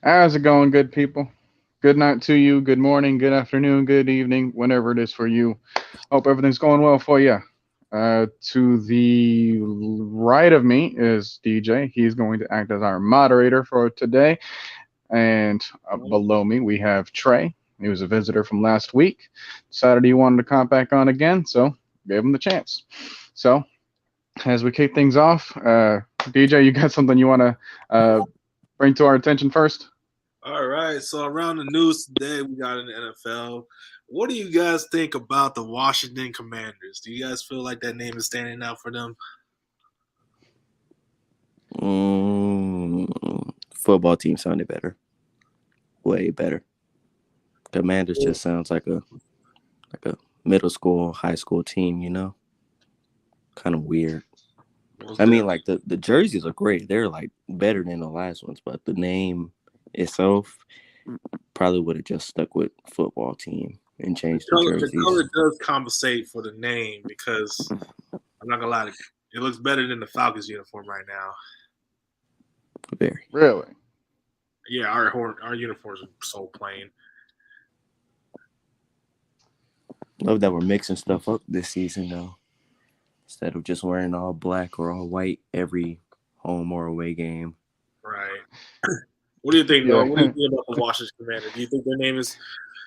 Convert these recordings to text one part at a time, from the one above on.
How's it going, good people? Good night to you. Good morning, good afternoon, good evening, whenever it is for you. Hope everything's going well for you. To the right of me is DJ. He's going to act as our moderator for today. And below me, we have Trey. He was a visitor from last week. Decided he wanted to come back on again, so gave him the chance. So, as we kick things off, DJ, you got something you want to bring to our attention first? All right, so around the news today, we got in the NFL. What do you guys think about the Washington Commanders? Do you guys feel like that name is standing out for them? Football team sounded better, way better. Commanders just sounds like a middle school, high school team, kind of weird. I mean, like the jerseys are great; they're like better than the last ones, but the name itself probably would have just stuck with football team and changed the jerseys. The color does compensate for the name because I'm not gonna lie, it looks better than the Falcons uniform right now. Very. Really? Yeah, our uniforms are so plain. Love that we're mixing stuff up this season, though. Instead of just wearing all black or all white every home or away game. Right. What do you think, though? What do you think about the Washington Commanders? Do you think their name is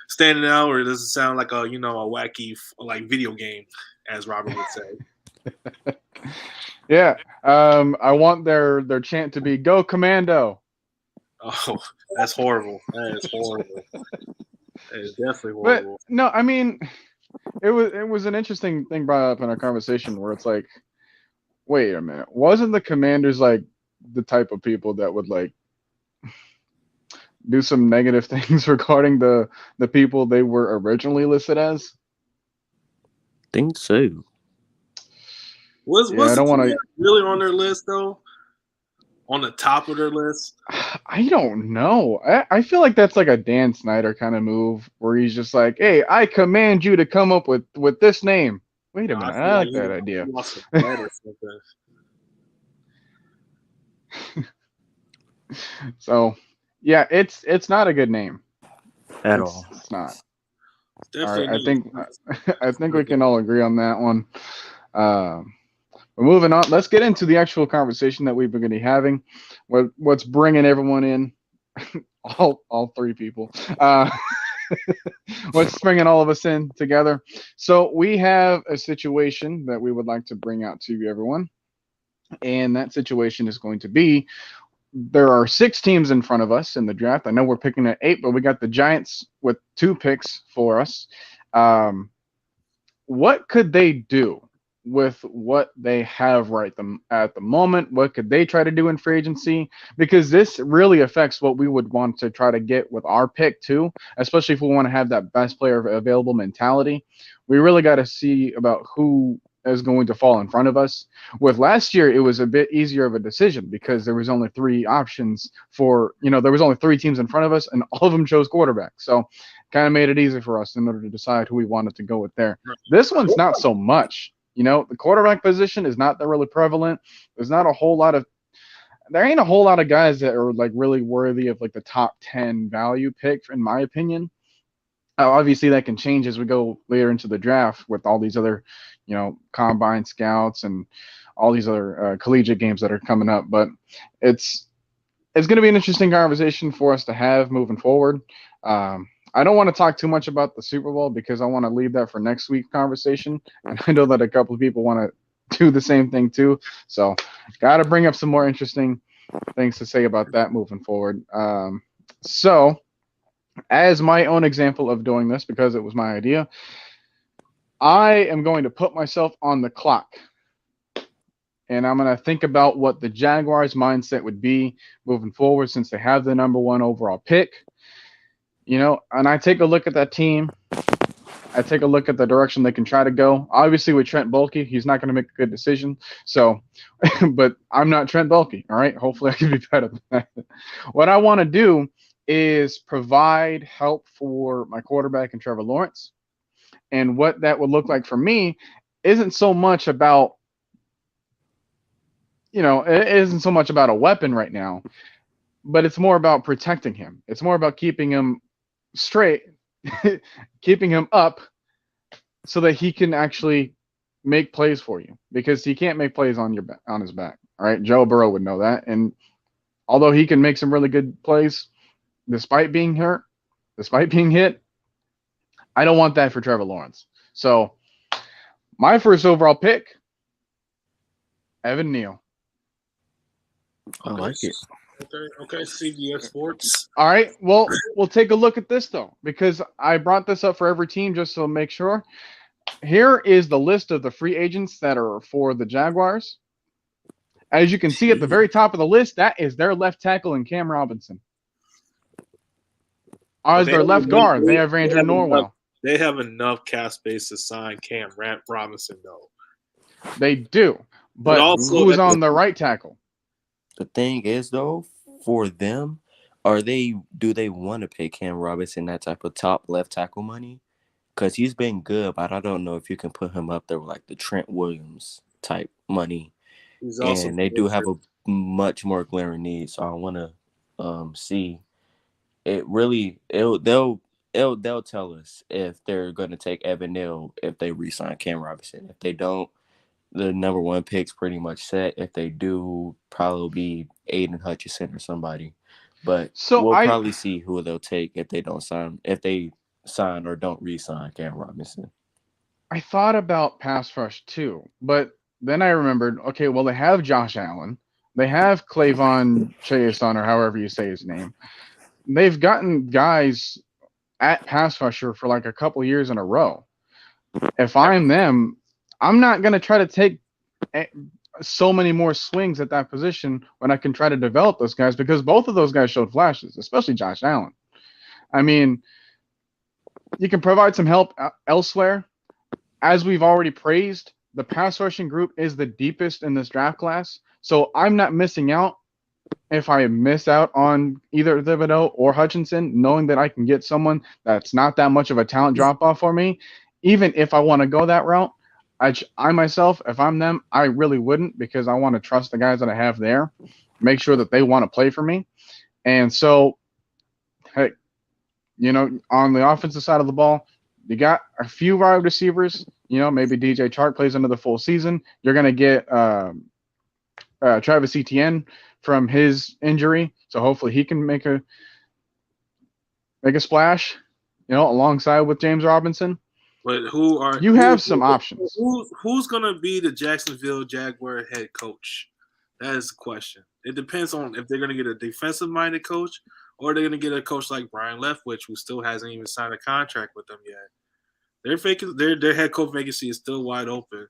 standing out, or does it sound like a wacky like video game, as Robert would say? Yeah. I want their chant to be "Go Commando." Oh, that's horrible. That is horrible. That is definitely horrible. But no, I mean, it was an interesting thing brought up in our conversation where it's like, wait a minute, wasn't the Commanders like the type of people that would like do some negative things regarding the people they were originally listed as? Think so. Was I don't want to really on their list though? On the top of their list? I don't know. I feel like that's like a Dan Snyder kind of move where he's just like, "Hey, I command you to come up with this name." Wait a minute, I like that idea. So, yeah, it's not a good name at all. It's not. All right, I think we can all agree on that one. But moving on, let's get into the actual conversation that we've been going to be having. What's bringing everyone in? all three people. What's bringing all of us in together? So we have a situation that we would like to bring out to everyone, and that situation is going to be: there are 6 teams in front of us in the draft. I know we're picking at 8, but we got the Giants with 2 picks for us. What could they do with what they have at the moment? What could they try to do in free agency? Because this really affects what we would want to try to get with our pick too, especially if we want to have that best player available mentality. We really got to see about who is going to fall in front of us. With last year, it was a bit easier of a decision because there was only 3 options there was only 3 teams in front of us, and all of them chose quarterback. So kind of made it easy for us in order to decide who we wanted to go with there. This one's not so much. The quarterback position is not that really prevalent. There ain't a whole lot of guys that are like really worthy of like the top 10 value pick, in my opinion. Obviously, that can change as we go later into the draft with all these other, combine scouts and all these other collegiate games that are coming up. But it's going to be an interesting conversation for us to have moving forward. I don't want to talk too much about the Super Bowl because I want to leave that for next week's conversation. And I know that a couple of people want to do the same thing too. So, got to bring up some more interesting things to say about that moving forward. So, as my own example of doing this, because it was my idea, I am going to put myself on the clock. And I'm going to think about what the Jaguars' mindset would be moving forward since they have the number 1 overall pick. And I take a look at that team. I take a look at the direction they can try to go. Obviously, with Trent Baalke, he's not going to make a good decision. So, but I'm not Trent Baalke, all right? Hopefully, I can be better than that. What I want to do is provide help for my quarterback and Trevor Lawrence. And what that would look like for me isn't so much about, it isn't so much about a weapon right now. but it's more about protecting him. It's more about keeping him straight, keeping him up so that he can actually make plays for you because he can't make plays on on his back. All right, Joe Burrow would know that, and although he can make some really good plays despite being hurt, despite being hit, I don't want that for Trevor Lawrence. So my first overall pick, Evan Neal. I like it. Okay. CBS Sports. All right. Well, we'll take a look at this though, because I brought this up for every team just to make sure. Here is the list of the free agents that are for the Jaguars. As you can see at the very top of the list, that is their left tackle and Cam Robinson. As their left guard, they have Andrew Norwell. They have enough cap space to sign Cam Robinson, though. They do. But also, who's on the right tackle? The thing is, though, for them, do they want to pay Cam Robinson that type of top left tackle money? Because he's been good, but I don't know if you can put him up there with like the Trent Williams type money. And they do have a much more glaring need. So I want to see. They'll tell us if they're going to take Evan Neal if they re-sign Cam Robinson. If they don't, the number one pick's pretty much set. If they do, probably be Aiden Hutchinson or somebody. But we'll probably see who they'll take if they sign or don't re-sign Cam Robinson. I thought about pass rush too, but then I remembered, okay, well, they have Josh Allen. They have Clavon Chason, or however you say his name. They've gotten guys at pass rusher for like a couple years in a row. If I'm them, I'm not going to try to take so many more swings at that position when I can try to develop those guys because both of those guys showed flashes, especially Josh Allen. I mean, you can provide some help elsewhere. As we've already praised, the pass rushing group is the deepest in this draft class. So I'm not missing out if I miss out on either Thibodeau or Hutchinson, knowing that I can get someone that's not that much of a talent drop-off for me. Even if I want to go that route, I myself, if I'm them, I really wouldn't because I want to trust the guys that I have there, make sure that they want to play for me. And so, hey, on the offensive side of the ball, you got a few wide receivers. Maybe DJ Chark plays another full season. You're going to get Travis Etienne from his injury, so hopefully he can make a splash, alongside with James Robinson. But have some options. Who's going to be the Jacksonville Jaguar head coach? That is the question. It depends on if they're going to get a defensive-minded coach or they're going to get a coach like Brian Leftwich, who still hasn't even signed a contract with them yet. Their head coach vacancy is still wide open.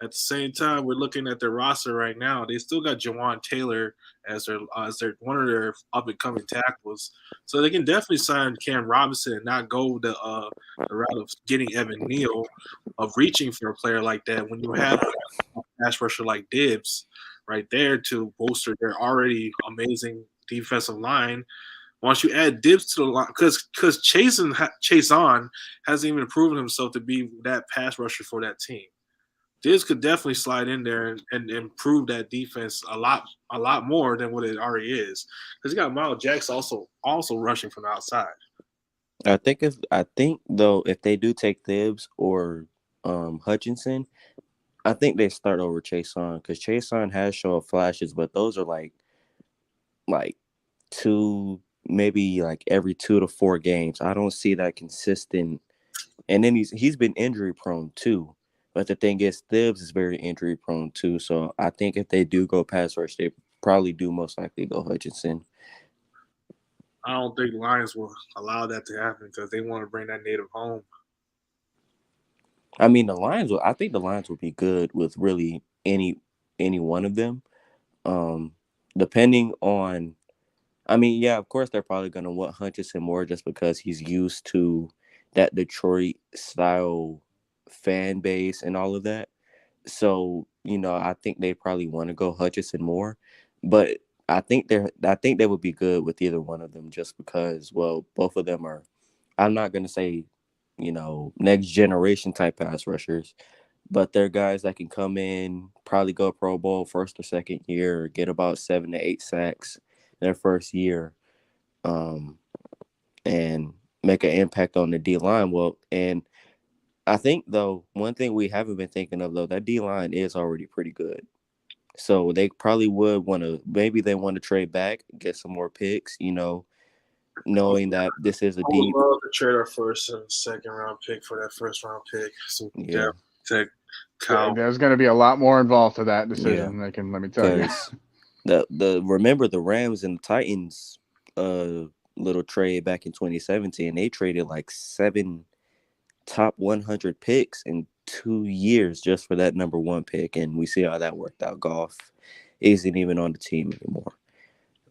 At the same time, we're looking at their roster right now. They still got Jawan Taylor as their one of their up and coming tackles, so they can definitely sign Cam Robinson and not go the route of getting Evan Neal, of reaching for a player like that when you have a pass rusher like Dibbs right there to bolster their already amazing defensive line. Once you add Dibbs to the line, because Chason hasn't even proven himself to be that pass rusher for that team. Dibbs could definitely slide in there and improve that defense a lot more than what it already is. Because you got Miles Jackson also rushing from the outside. I think though if they do take Dibbs or Hutchinson, I think they start over Chason because Chason has shown flashes, but those are like two. Maybe like every 2 to 4 games. I don't see that consistent. And then he's been injury prone too. But the thing is, Thibbs is very injury prone too. So I think if they do go pass rush, they probably do most likely go Hutchinson. I don't think the Lions will allow that to happen because they want to bring that native home. I mean, I think the Lions will be good with really any one of them. Depending on. I mean, yeah, of course, they're probably going to want Hutchinson more just because he's used to that Detroit-style fan base and all of that. So, I think they probably want to go Hutchinson more. But I think they would be good with either one of them just because, well, both of them are, I'm not going to say, next generation type pass rushers, but they're guys that can come in, probably go Pro Bowl first or second year, get about 7 to 8 sacks. their first year, and make an impact on the D line. Well, and I think though one thing we haven't been thinking of though, that D line is already pretty good. So they probably would want to, maybe they want to trade back, get some more picks, knowing that this is a I would deep. love to trade our first and second round pick for that first round pick. So Yeah, take Kyle. There's going to be a lot more involved to that yeah, decision. Let me tell you. because remember the Rams and the Titans little trade back in 2017, they traded like 7 top 100 picks in 2 years just for that number 1 pick, and we see how that worked out. Goff isn't even on the team anymore.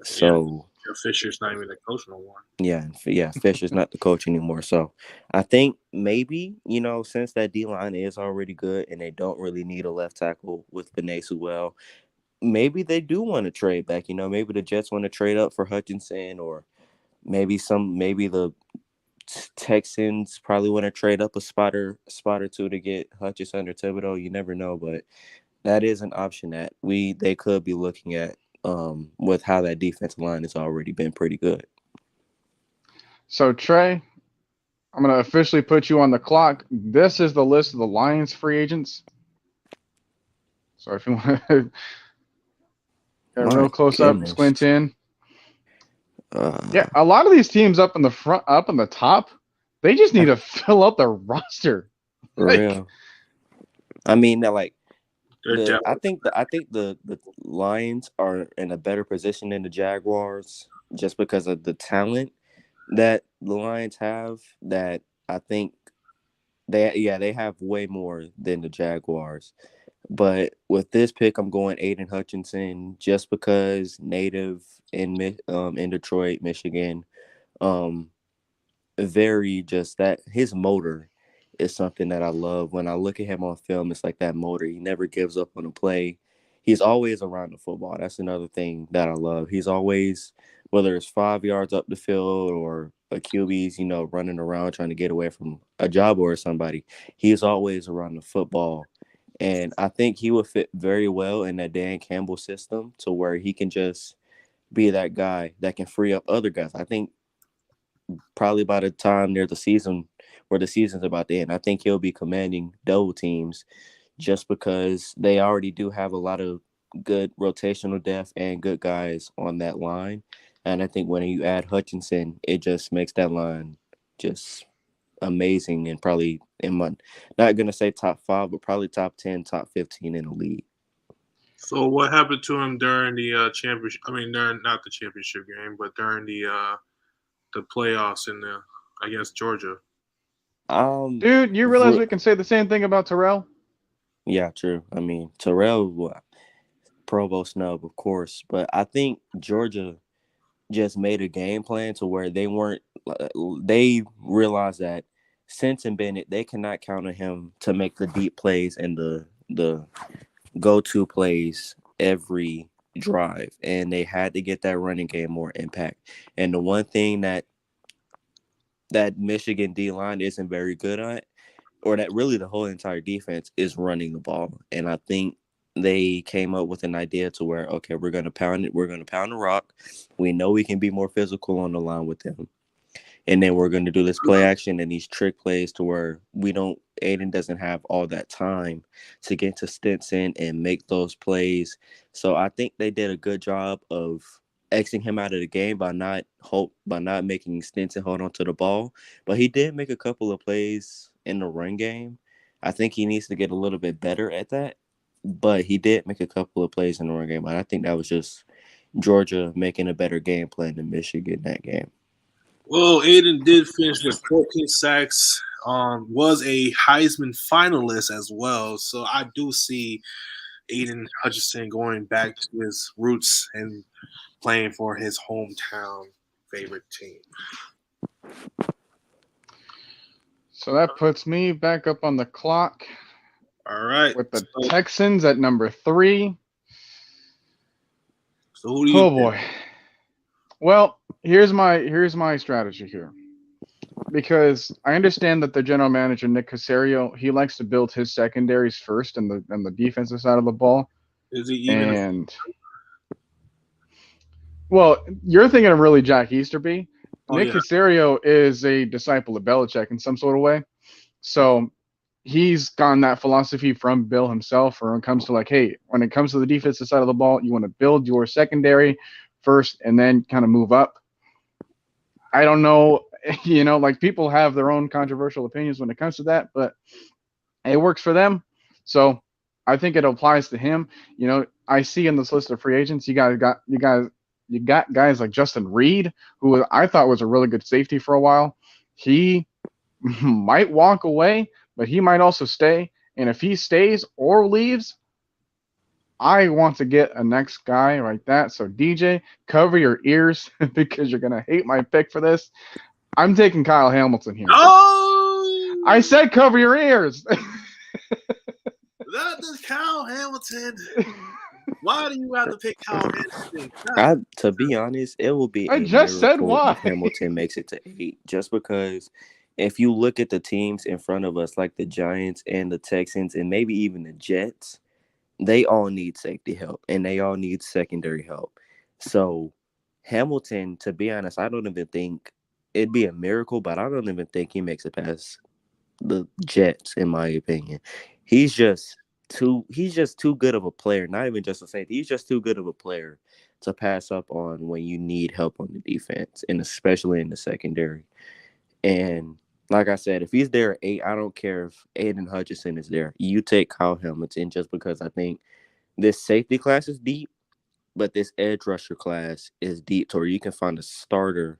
So Fisher's not even the coach no more. yeah, Fisher's not the coach anymore. So I think maybe, since that D line is already good and they don't really need a left tackle with Benes Sewell, maybe they do want to trade back. Maybe the Jets want to trade up for Hutchinson, or maybe the Texans probably want to trade up a spot or two to get Hutchinson or Thibodeau. You never know, but that is an option that they could be looking at, with how that defensive line has already been pretty good. So Trey, I'm going to officially put you on the clock. This is the list of the Lions free agents. So if you want to get a real close up, squint in. Yeah, a lot of these teams up in the front, up in the top, they just need to fill out their roster. For real. I mean, I think the Lions are in a better position than the Jaguars just because of the talent that the Lions have. That I think they have way more than the Jaguars. But with this pick, I'm going Aiden Hutchinson just because native in Detroit, Michigan. Very just that his motor is something that I love. When I look at him on film, it's like that motor. He never gives up on a play. He's always around the football. That's another thing that I love. He's always, whether it's 5 yards up the field or a QB's, running around trying to get away from a job or somebody, he's always around the football. And I think he would fit very well in that Dan Campbell system to where he can just be that guy that can free up other guys. I think probably by the time near the season where the season's about to end, I think he'll be commanding double teams just because they already do have a lot of good rotational depth and good guys on that line. And I think when you add Hutchinson, it just makes that line just amazing, and probably not going to say top 5, but probably top 10, top 15 in the league. So what happened to him during the championship? I mean, during not the championship game, but during the playoffs against Georgia. Dude, you realize we can say the same thing about Terrell? Yeah, true. I mean, Terrell, Pro Bowl snub, of course, but I think Georgia just made a game plan to where they realized that Stetson Bennett, they cannot count on him to make the deep plays and the go-to plays every drive, and they had to get that running game more impact. And the one thing that Michigan D-line isn't very good at, or that really the whole entire defense, is running the ball. And I think they came up with an idea to where, okay, we're going to pound it. We're going to pound the rock. We know we can be more physical on the line with them. And then we're going to do this play action and these trick plays to where Aiden doesn't have all that time to get to Stetson and make those plays. So I think they did a good job of Xing him out of the game by not making Stetson hold on to the ball. But he did make a couple of plays in the run game. I think he needs to get a little bit better at that. But he did make a couple of plays in the run game. And I think that was just Georgia making a better game plan than Michigan that game. Well, Aiden did finish with 14 sacks, was a Heisman finalist as well. So I do see Aiden Hutchinson going back to his roots and playing for his hometown favorite team. So that puts me back up on the clock. All right. With the Texans at number 3. So who do you think? Boy. Well, here's my strategy here. Because I understand that the general manager, Nick Caserio, he likes to build his secondaries first and the defensive side of the ball. Is he even Well, you're thinking of really Jack Easterby. Oh Nick yeah. Casario is a disciple of Belichick in some sort of way. So he's gotten that philosophy from Bill himself, when it comes to like, hey, when it comes to the defensive side of the ball, you want to build your secondary first and then kind of move up. I don't know, like people have their own controversial opinions when it comes to that, but it works for them. So I think it applies to him. I see in this list of free agents, you got guys like Justin Reed, who I thought was a really good safety for a while. He might walk away, but he might also stay. And if he stays or leaves, I want to get a next guy like that. So DJ, cover your ears because you're gonna hate my pick for this. I'm taking Kyle Hamilton here. Oh, I said cover your ears. That is Kyle Hamilton. Why do you have to pick Kyle Hamilton? To be honest, it will be I a just said miracle why. if Hamilton makes it to 8. Just because if you look at the teams in front of us, like the Giants and the Texans and maybe even the Jets, they all need safety help and they all need secondary help. So Hamilton, to be honest, I don't even think it'd be a miracle, but I don't even think he makes it past the Jets, in my opinion. He's just too good of a player, not even just a safety. He's just too good of a player to pass up on when you need help on the defense, and especially in the secondary. And like I said, if he's there at 8, I don't care if Aiden Hutchinson is there. You take Kyle Hamilton, just because I think this safety class is deep, but this edge rusher class is deep to where you can find a starter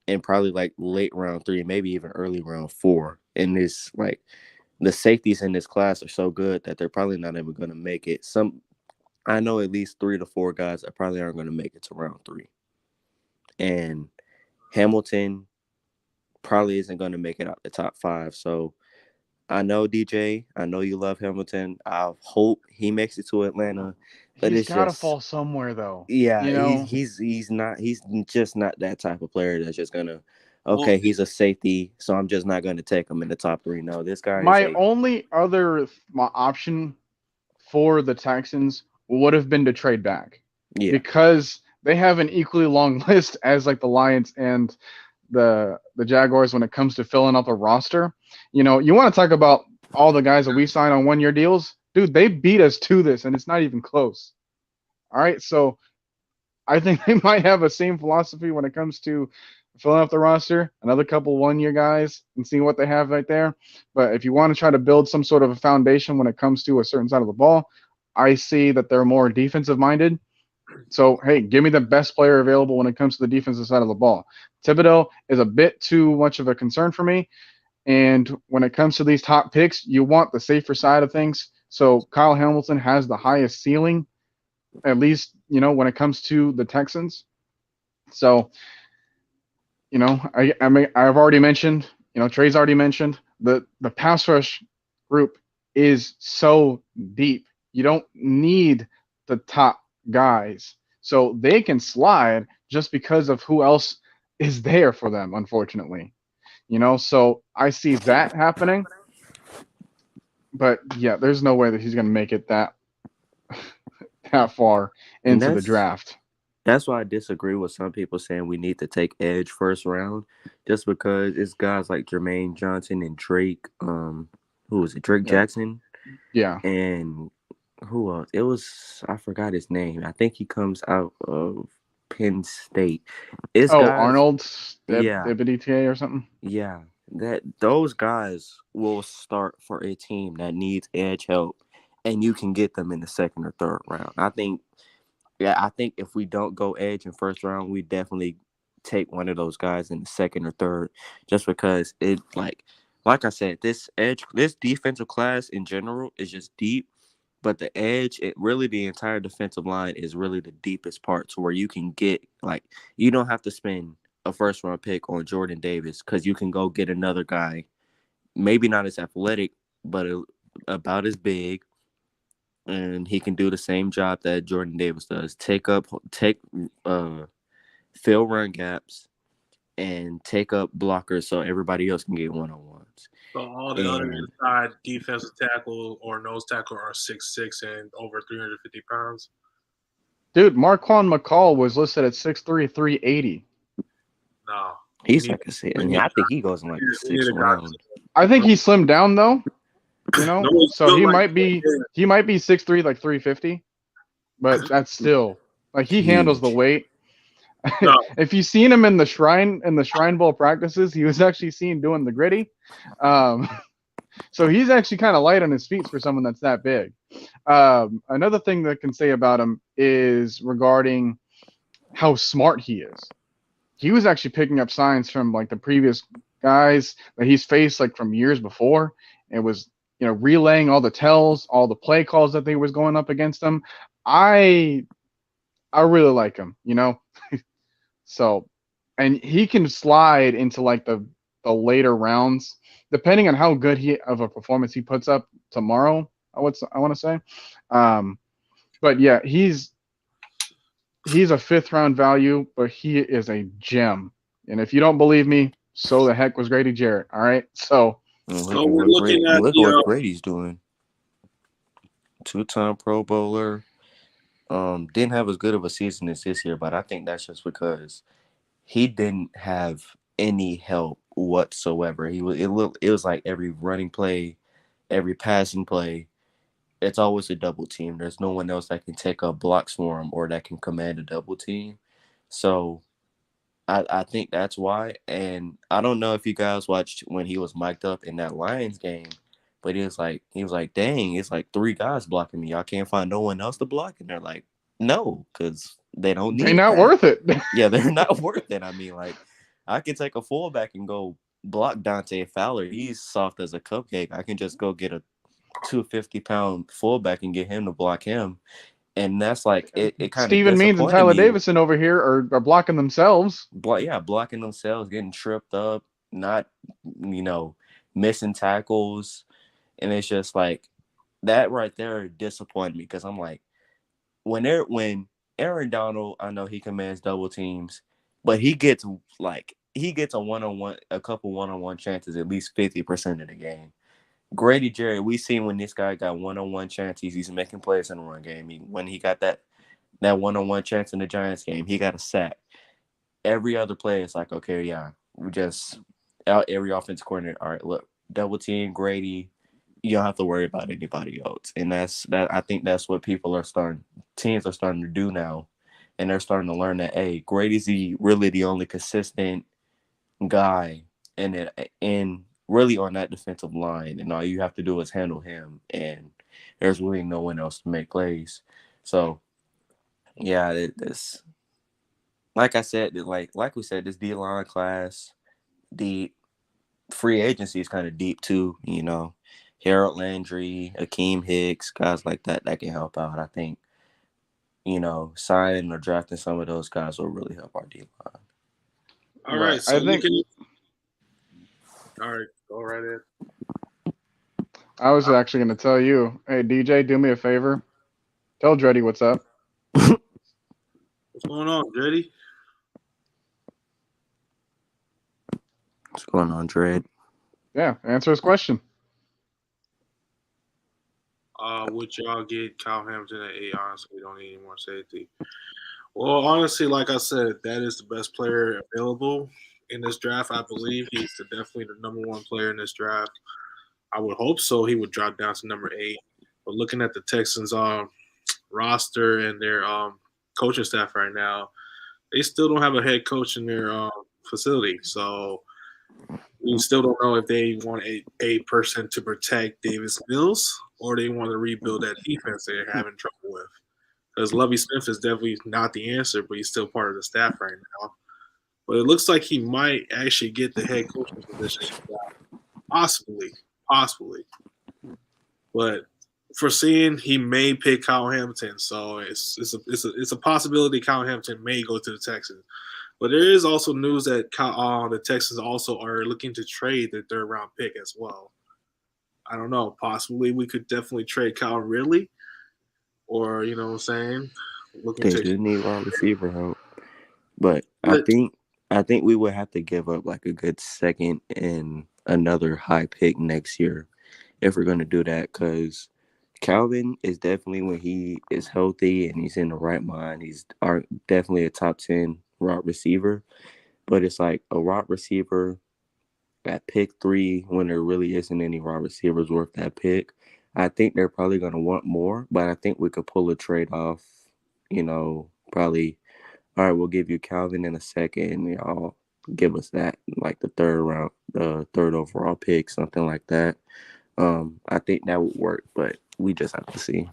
in probably like late round 3, maybe even early round 4. And this, like, the safeties in this class are so good that they're probably not even going to make it. I know at least 3 to 4 guys that probably aren't going to make it to round 3. And Hamilton probably isn't going to make it out the top 5. So I know, DJ, I know you love Hamilton. I hope he makes it to Atlanta. But He's it's got to just, fall somewhere though. yeah, he's just not that type of player that's just gonna, okay, Well, he's a safety, so I'm just not gonna take him in the top 3. No, this guy is My a only other option for the Texans would have been to trade back, yeah. because they have an equally long list as like the Lions and the Jaguars when it comes to filling up a roster. You want to talk about all the guys that we signed on 1-year deals, dude. They beat us to this, and it's not even close. All right, so I think they might have the same philosophy when it comes to filling up the roster, another couple 1-year guys, and seeing what they have right there. But if you want to try to build some sort of a foundation when it comes to a certain side of the ball, I see that they're more defensive minded. So, hey, give me the best player available when it comes to the defensive side of the ball. Thibodeau is a bit too much of a concern for me. And when it comes to these top picks, you want the safer side of things. So Kyle Hamilton has the highest ceiling, at least, when it comes to the Texans. So, I've already mentioned, Trey's already mentioned, the pass rush group is so deep. You don't need the top guys. So they can slide just because of who else is there for them, unfortunately. So I see that happening. But yeah, there's no way that he's going to make it that far And into the draft. that's why I disagree with some people saying we need to take edge first round, just because it's guys like Jermaine Johnson and Drake. Who was it? Drake Jackson. Yeah. And who else? It was, I forgot his name. I think he comes out of Penn State. It's guys, Arnold, yeah, Ibidita or something. yeah. Those guys will start for a team that needs edge help, and you can get them in the 2nd or 3rd round. I think if we don't go edge in first round, we definitely take one of those guys in the 2nd or 3rd, just because it, like I said, this defensive class in general is just deep. But the edge, the entire defensive line is really the deepest part, to where you can get, like, you don't have to spend a 1st-round pick on Jordan Davis, because you can go get another guy, maybe not as athletic, but about as big, and he can do the same job that Jordan Davis does. Fill run gaps and take up blockers so everybody else can get one-on-ones. So all the other inside defensive tackle or nose tackle are 6'6" and over 350 pounds. Dude, Marquand McCall was listed at 6'3", 380. No. He's like a six. I mean, I think he goes in like the We need sixth a guy. round. I think he slimmed down though. No, So still he like- might be 6'3", like 350. But that's still like he handles the Huge. weight. No. If you've seen him in the Shrine Bowl practices, he was actually seen doing the gritty. So he's actually kind of light on his feet for someone that's that big. Another thing that I can say about him is regarding how smart he is. He was actually picking up signs from like the previous guys that he's faced like from years before, and was relaying all the tells, all the play calls that they was going up against him. I really like him, So, and he can slide into like the later rounds, depending on how good of a performance he puts up tomorrow. I want to say, but yeah, he's a 5th round value, but he is a gem. And if you don't believe me, so the heck was Grady Jarrett. All right, so we're looking at what Grady's doing. 2-time Pro Bowler. Didn't have as good of a season as this year, but I think that's just because he didn't have any help whatsoever. It was like every running play, every passing play, it's always a double team. There's no one else that can take up blocks for him or that can command a double team. So I think that's why. And I don't know if you guys watched when he was mic'd up in that Lions game, but he was like, dang, it's like 3 guys blocking me. Y'all can't find no one else to block. And they're like, no, because they don't need they're not worth it. Yeah, they're not worth it. I mean, like, I can take a fullback and go block Dante Fowler. He's soft as a cupcake. I can just go get a 250-pound fullback and get him to block him. And that's like it kind of Stephen Means and Tyler Davison over here are blocking themselves. Blocking themselves, getting tripped up, not missing tackles. And it's just like that right there disappointed me because I'm like, when Aaron Donald, I know he commands double teams, but he gets a one-on-one, a couple one-on-one chances at least 50% of the game. Grady Jarrett, we seen when this guy got one-on-one chances, he's making plays in the run game. When he got that one-on-one chance in the Giants game, he got a sack. Every other play, it's like, okay, yeah, we just out every offensive coordinator. All right, look, double team Grady. You don't have to worry about anybody else, and I think that's what teams are starting to do now, and they're starting to learn that hey, Grady's really the only consistent guy, and really on that defensive line, and all you have to do is handle him, and there's really no one else to make plays. So, yeah, it's like I said, like we said, this D-line class, the free agency is kind of deep too. Harold Landry, Akeem Hicks, guys like that can help out. I think, signing or drafting some of those guys will really help our D-line. All right, so all right, go right in. I was actually going to tell you, hey, DJ, do me a favor. Tell Dreddy what's up. What's going on, Dreddy? What's going on, Dred? Yeah, answer his question. Would y'all get Kyle Hamilton at 8? Honestly, we don't need any more safety. Well, honestly, like I said, that is the best player available in this draft. I believe he's definitely the number 1 player in this draft. I would hope so. He would drop down to number 8. But looking at the Texans' roster and their coaching staff right now, they still don't have a head coach in their facility. So we still don't know if they want a person to protect Davis Mills or they want to rebuild that defense they're having trouble with. Because Lovie Smith is definitely not the answer, but he's still part of the staff right now. But it looks like he might actually get the head coaching position. Possibly. But foreseeing he may pick Kyle Hamilton, so it's a possibility Kyle Hamilton may go to the Texans. But there is also news that the Texans also are looking to trade their 3rd round pick as well. I don't know. Possibly we could definitely trade Kyle Ridley, or you know what I'm saying. They do need wide receiver help, but I think we would have to give up like a good 2nd and another high pick next year if we're going to do that, because Calvin is definitely, when he is healthy and he's in the right mind, he's definitely a top 10 wide receiver. But it's like a wide receiver at pick 3 when there really isn't any wide receivers worth that pick. I think they're probably going to want more, but I think we could pull a trade off, probably, all right, we'll give you Calvin in a second. Y'all give us that, like the third overall pick, something like that. I think that would work, but we just have to see.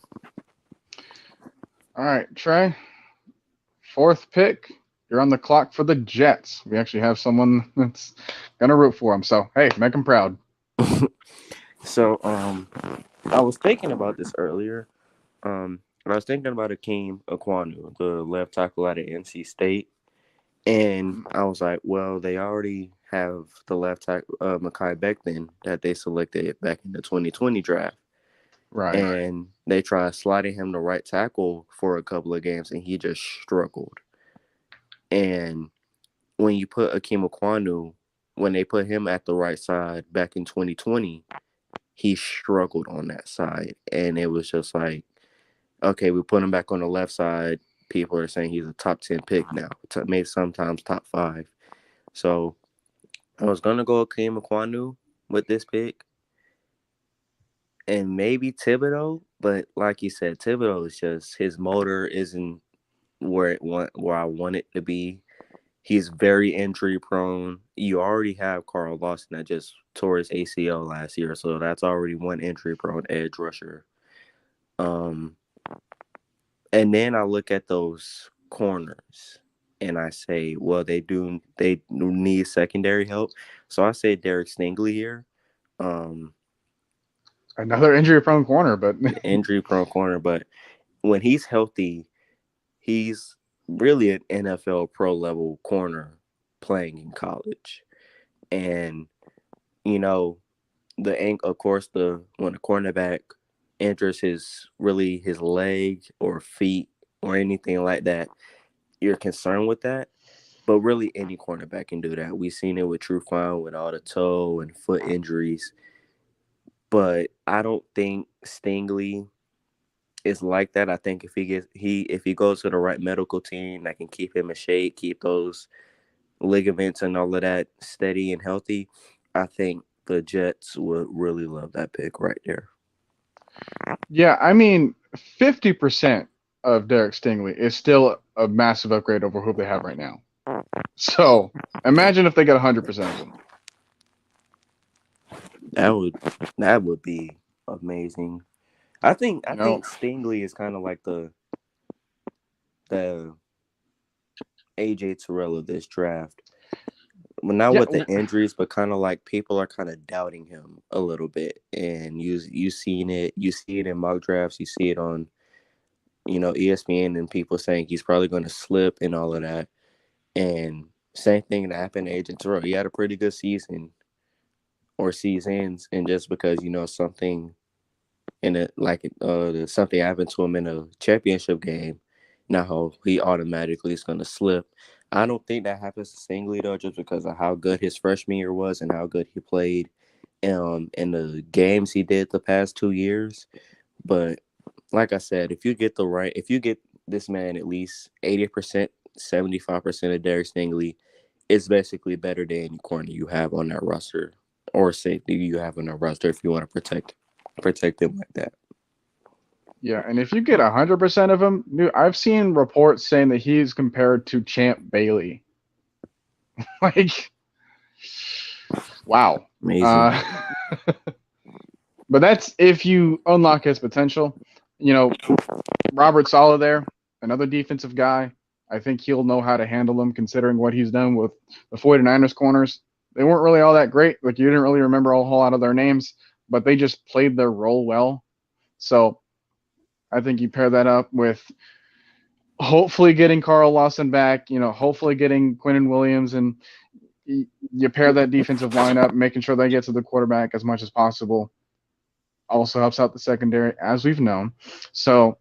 All right, Trey. 4th pick. You're on the clock for the Jets. We actually have someone that's gonna root for them. So hey, make them proud. So I was thinking about this earlier. I was thinking about Akeem Aquanu, the left tackle out of NC State, and I was like, well, they already have the left tackle Mekhi Becton that they selected back in the 2020 draft. Right. And they tried sliding him to right tackle for a couple of games, and he just struggled. And when you put Akeem Aquanu, when they put him at the right side back in 2020, he struggled on that side. And it was just like, okay, we put him back on the left side. People are saying he's a top 10 pick now, maybe sometimes top 5. So I was going to go Akeem Aquanu with this pick. And maybe Thibodeau, but like you said, Thibodeau is just, his motor isn't where I want it to be. He's very injury prone. You already have Carl Lawson that just tore his ACL last year, so that's already one injury prone edge rusher. And then I look at those corners and I say, well, they need secondary help. So I say Derek Stingley here. Another injury-prone corner, but injury-prone corner, but when he's healthy, he's really an NFL pro-level corner playing in college. And of course, when a cornerback injures his leg or feet or anything like that, you're concerned with that. But really, any cornerback can do that. We've seen it with Trufant with all the toe and foot injuries. But I don't think Stingley is like that. I think if he goes to the right medical team that can keep him in shape, keep those ligaments and all of that steady and healthy, I think the Jets would really love that pick right there. Yeah, I mean, 50% of Derek Stingley is still a massive upgrade over who they have right now. So imagine if they get 100% of them. That would be amazing. I think Stingley is kind of like the AJ Terrell of this draft. Well, not with the injuries, but kind of like people are kind of doubting him a little bit. And you see it in mock drafts, you see it on ESPN and people saying he's probably going to slip and all of that. And same thing that happened to AJ Terrell. He had a pretty good season or seasons, and just because something something happened to him in a championship game, now he automatically is going to slip. I don't think that happens to Stingley though, just because of how good his freshman year was and how good he played in the games he did the past 2 years. But like I said, if you get this man at least 80%, 75% of Derek Stingley, it's basically better than any corner you have on that roster or safety you have on that roster if you want to protect him like that. Yeah, and if you get 100% of him, I've seen reports saying that he's compared to Champ Bailey. Like, wow. Amazing. But that's if you unlock his potential. Robert Saleh there, another defensive guy. I think he'll know how to handle him considering what he's done with the 49ers corners. They weren't really all that great. Like, you didn't really remember a whole lot of their names, but they just played their role well. So I think you pair that up with hopefully getting Carl Lawson back, hopefully getting Quinnen Williams, and you pair that defensive line up, making sure they get to the quarterback as much as possible. Also helps out the secondary, as we've known. So,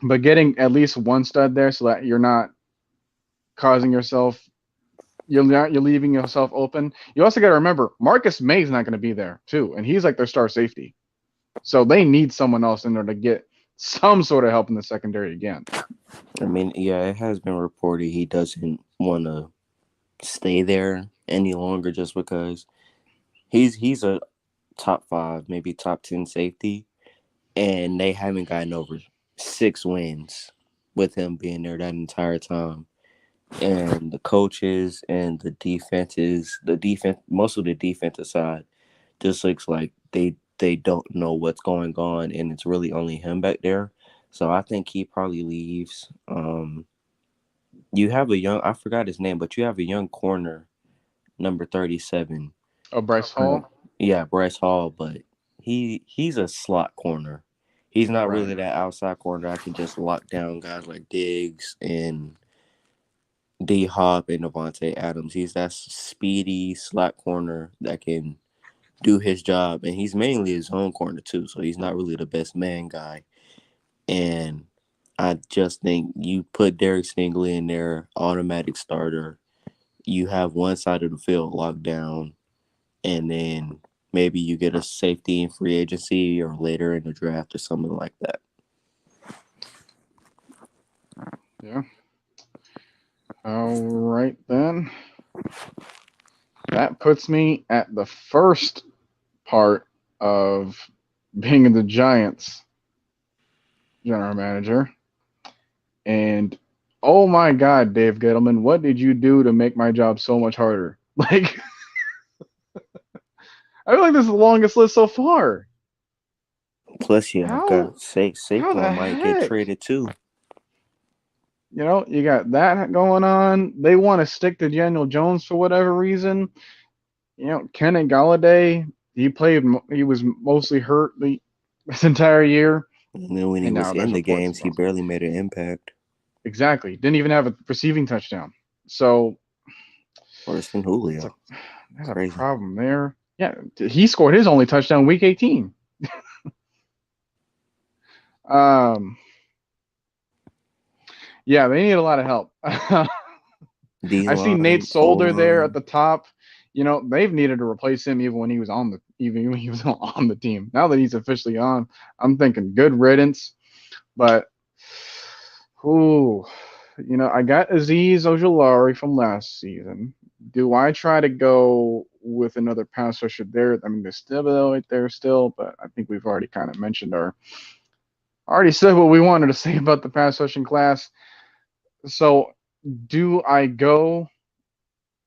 but getting at least one stud there so that you're not causing yourself, you're leaving yourself open. You also got to remember, Marcus May's not going to be there too, and he's like their star safety. So they need someone else in there to get some sort of help in the secondary again. I mean, yeah, it has been reported he doesn't want to stay there any longer just because he's a top 5, maybe top 10 safety, and they haven't gotten over 6 wins with him being there that entire time. And the coaches and the defense, most of the defensive side just looks like they don't know what's going on, and it's really only him back there. So I think he probably leaves. You have a young, I forgot his name, but you have a young corner, number 37. Oh, Bryce Hall? Yeah, Bryce Hall, but he's a slot corner. He's not Right. really that outside corner. I can just lock down guys like Diggs and D Hop and Devontae Adams. He's that speedy slot corner that can do his job, and he's mainly his own corner too. So he's not really the best man guy. And I just think you put Derek Stingley in there, automatic starter. You have one side of the field locked down, and then maybe you get a safety in free agency or later in the draft or something like that. Yeah. All right, then. That puts me at the first part of being the Giants general manager. And oh my God, Dave Gettleman, what did you do to make my job so much harder? Like, I feel like this is the longest list so far. Plus, yeah, I've got How the Saquon might get heck? traded too. You know, you got that going on. They want to stick to Daniel Jones for whatever reason. You know, Kenny Galladay, he was mostly hurt this entire year. And then when he And was now in there's the reports games, he about barely made an impact. exactly. Didn't even have a receiving touchdown. So Worse than it's Julio. there's a Crazy. problem there. Yeah, he scored his only touchdown week 18. Yeah, they need a lot of help. I see Nate D-line, Solder there at O-line. the top. You know, they've needed to replace him even when he was on the team. Now that he's officially on, I'm thinking good riddance. But ooh, you know, I got Aziz Ojulari from last season. Do I try to go with another pass rusher there? I mean, there's still right there still, but I think we've already kind of mentioned already said what we wanted to say about the pass rushing class. So, do I go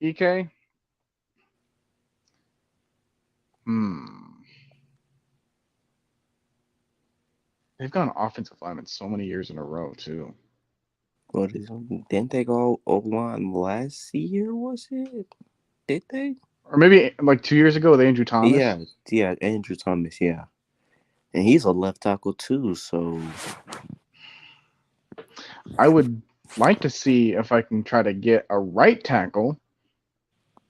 EK? Hmm. They've gone offensive linemen so many years in a row too. Didn't they go O-line last year, was it? Did they? Or maybe like 2 years ago with Andrew Thomas. Yeah, Andrew Thomas, yeah. And he's a left tackle too, so I would like to see if I can try to get a right tackle,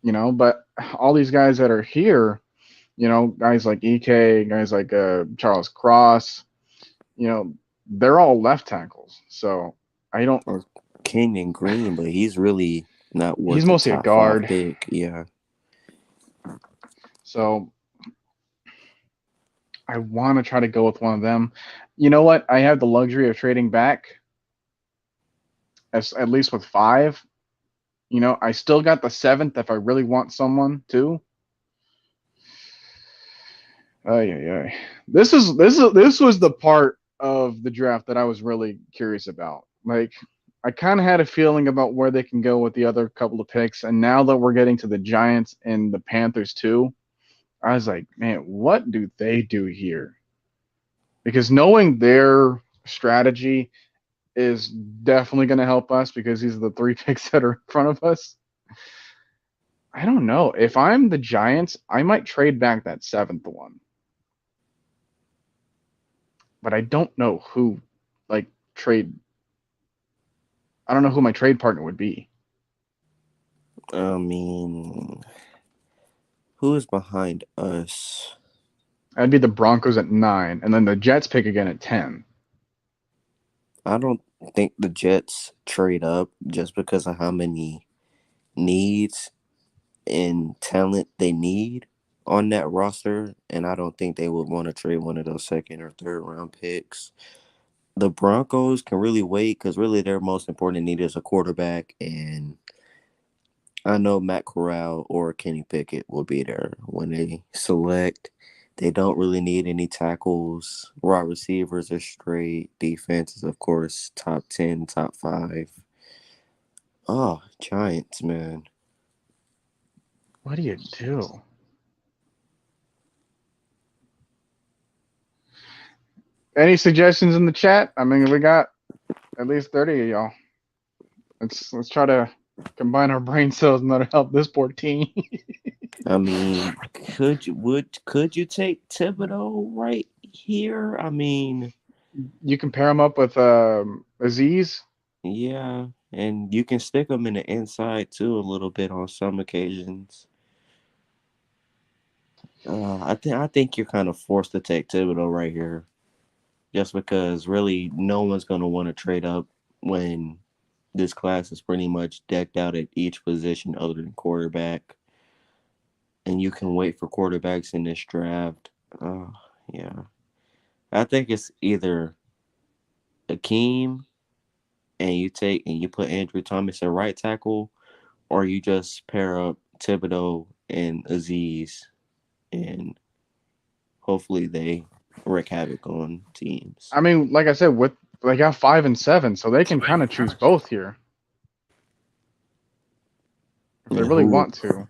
you know, but all these guys that are here, you know, guys like EK, guys like Charles Cross, you know, they're all left tackles. So I don't. or Kenyon Green, but he's really not He's worth a mostly a top 5 guard. pick. Yeah. So I want to try to go with one of them. You know what? I have the luxury of trading back, at least with 5. You know, I still got the 7th if I really want someone too. Yeah. This was the part of the draft that I was really curious about. Like, I kind of had a feeling about where they can go with the other couple of picks, and now that we're getting to the Giants and the Panthers too, I was like, man, what do they do here? Because knowing their strategy is definitely going to help us because these are the 3 picks that are in front of us. I don't know. If I'm the Giants, I might trade back that 7th one. But I don't know who, like, trade. I don't know who my trade partner would be. I mean, who is behind us? I'd be the Broncos at 9, and then the Jets pick again at 10. I don't think the Jets trade up just because of how many needs and talent they need. on that roster, and I don't think they would want to trade one of those second or third round picks. The Broncos can really wait because really their most important need is a quarterback, and I know Matt Corral or Kenny Pickett will be there when they select. They don't really need any tackles. Wide receivers are straight. Defense is, of course, top 10, top 5. Oh, Giants, man. What do you do? Any suggestions in the chat? I mean, we got at least 30 of y'all. Let's try to combine our brain cells and that'll help this poor team. I mean, could you take Thibodeau right here? I mean, you can pair him up with Aziz. yeah, and you can stick him in the inside too a little bit on some occasions. I think you're kind of forced to take Thibodeau right here, just because really no one's gonna want to trade up when this class is pretty much decked out at each position other than quarterback, and you can wait for quarterbacks in this draft. Yeah, I think it's either Akeem and you put Andrew Thomas at right tackle, or you just pair up Thibodeau and Aziz, and hopefully they wreak havoc on teams. I mean, like I said, they got 5 and 7, so they can kind of choose both here if they really want to.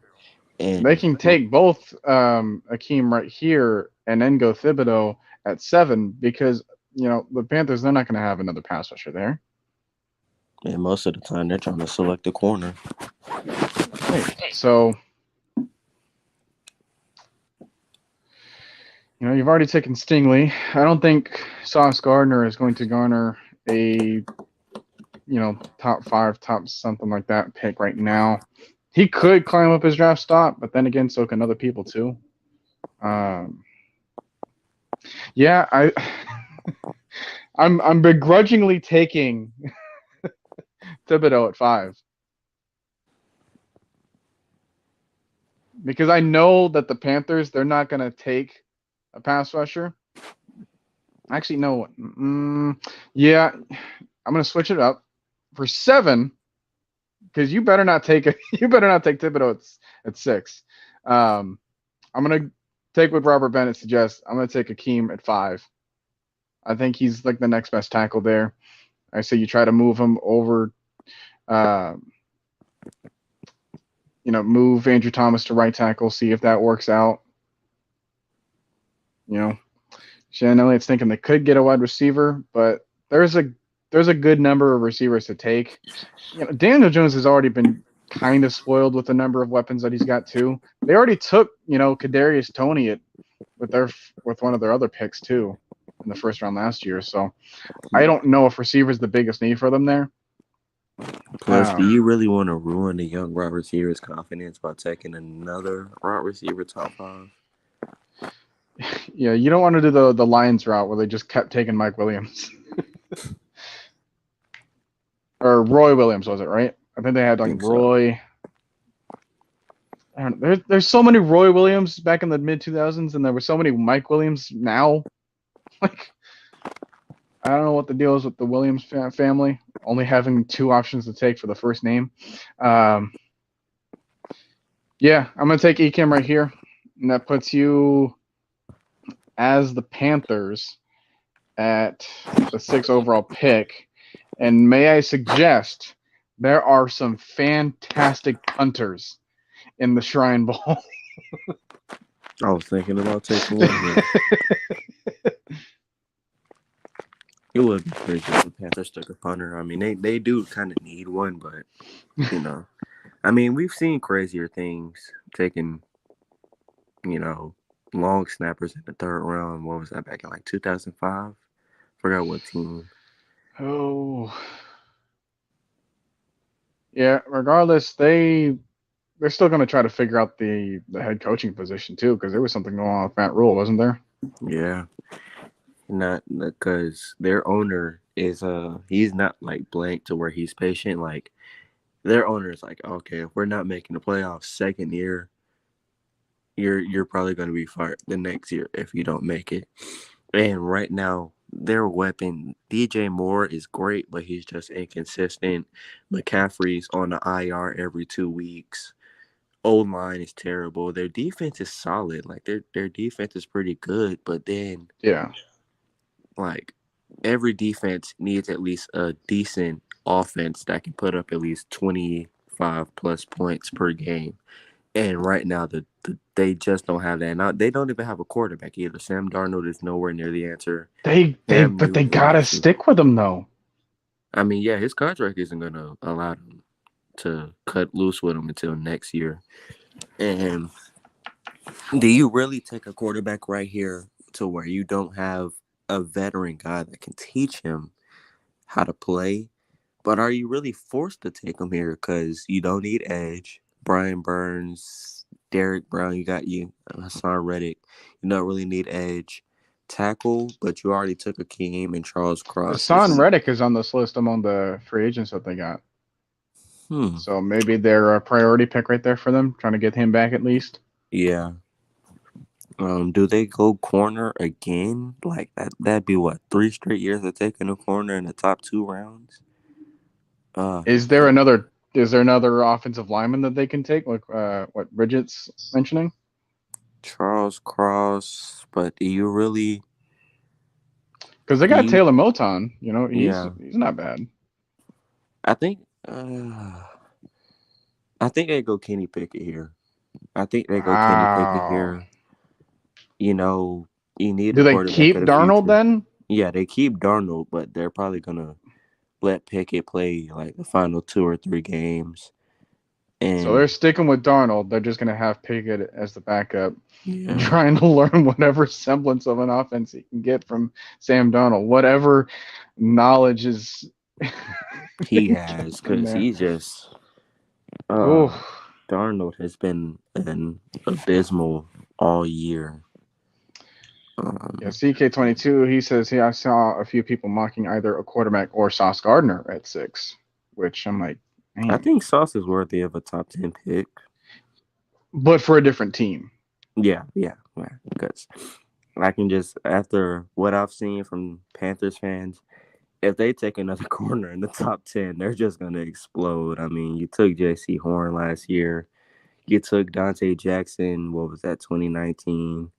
And they can take both Akeem right here and then go Thibodeau at 7 because the Panthers, they're not going to have another pass rusher there. And most of the time they're trying to select a corner. Right. So you've already taken Stingley. I don't think Sauce Gardner is going to garner a top 5, top something like that pick right now. He could climb up his draft stock, but then again, so can other people too. Yeah, I'm begrudgingly taking Thibodeau at 5 because I know that the Panthers, they're not going to take a pass rusher. Actually, no. Yeah, I'm going to switch it up for 7. Because you better not take Thibodeau at 6. I'm gonna take what Robert Bennett suggests. I'm gonna take Akeem at 5. I think he's like the next best tackle there. I say you try to move him over. Move Andrew Thomas to right tackle. See if that works out. Shannon Elliott's thinking they could get a wide receiver, but there's a good number of receivers to take. Daniel Jones has already been kind of spoiled with the number of weapons that he's got too. They already took, Kadarius Toney with one of their other picks too in the first round last year. So I don't know if receiver's the biggest need for them there. Plus, do you really want to ruin the young wide receiver's confidence by taking another wide receiver top 5? Yeah, you don't want to do the Lions route where they just kept taking Mike Williams. Or Roy Williams, was it, right? I think they had Roy. So. I don't know. There's so many Roy Williams back in the mid-2000s, and there were so many Mike Williams now. Like, I don't know what the deal is with the Williams family, only having 2 options to take for the first name. Yeah, I'm going to take Ekim right here, and that puts you as the Panthers at the 6th overall pick. And may I suggest there are some fantastic punters in the Shrine Bowl. I was thinking about taking one here. It would be crazy if the Panthers took a punter. I mean, they do kind of need one, but, I mean, we've seen crazier things taking, long snappers in the 3rd round. What was that, back in like 2005? Forgot what team. Oh. Yeah, regardless, they're still going to try to figure out the head coaching position too, because there was something going on with Matt Rule, wasn't there? Yeah. Not because their owner is he's not like blank to where he's patient. Like their owner is like, okay, if we're not making the playoffs 2nd year, you're probably going to be fired the next year if you don't make it. And right now, their weapon, DJ Moore, is great, but he's just inconsistent. McCaffrey's on the IR every 2 weeks. O-line is terrible. Their defense is solid. Like their defense is pretty good, but then Yeah. like every defense needs at least a decent offense that can put up at least 25 plus points per game. And right now, they just don't have that. Now they don't even have a quarterback either. Sam Darnold is nowhere near the answer. But they gotta stick with him though. I mean, yeah, his contract isn't gonna allow him to cut loose with him until next year. And do you really take a quarterback right here to where you don't have a veteran guy that can teach him how to play? But are you really forced to take him here because you don't need edge? Brian Burns, Derek Brown, you got Hassan Reddick. You don't really need edge. Tackle, but you already took Akeem and Charles Cross. Hassan Reddick is on this list among the free agents that they got. So maybe they're a priority pick right there for them, trying to get him back at least. Yeah. Do they go corner again? Like that'd be what, 3 straight years of taking a corner in the top 2 rounds? Is there another offensive lineman that they can take? Like what Bridget's mentioning? Charles Cross, but do you really? Because they got Taylor Moton. You know, he's not bad. I think they go Kenny Pickett here. Kenny Pickett here. You know, you need. Do they keep Darnold then? Yeah, they keep Darnold, but they're probably gonna let Pickett play like the final 2 or 3 games. And so they're sticking with Darnold. They're just gonna have Pickett as the backup, trying to learn whatever semblance of an offense he can get from Sam Darnold. Whatever knowledge is he has, because he just Darnold has been an abysmal all year. CK22, he says, I saw a few people mocking either a quarterback or Sauce Gardner at 6, which I'm like, man. I think Sauce is worthy of a top 10 pick. But for a different team. Yeah, because I can just, after what I've seen from Panthers fans, if they take another corner in the top 10, they're just going to explode. I mean, you took J.C. Horn last year. You took Dante Jackson, what was that, 2019?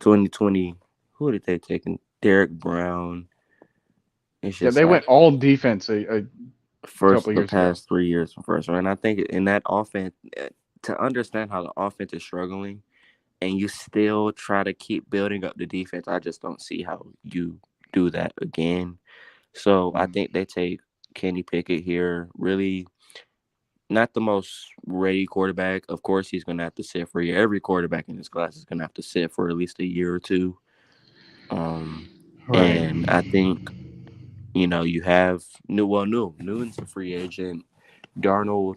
2020, who did they take? Derek Brown. They went all defense first the past 3 years from first round. And I think in that offense, to understand how the offense is struggling and you still try to keep building up the defense, I just don't see how you do that again. So I think they take Kenny Pickett here. Really not the most ready quarterback. Of course, he's going to have to sit for a year. Every quarterback in this class is going to have to sit for at least a year or 2. And I think, you have Newton's a free agent. Darnold,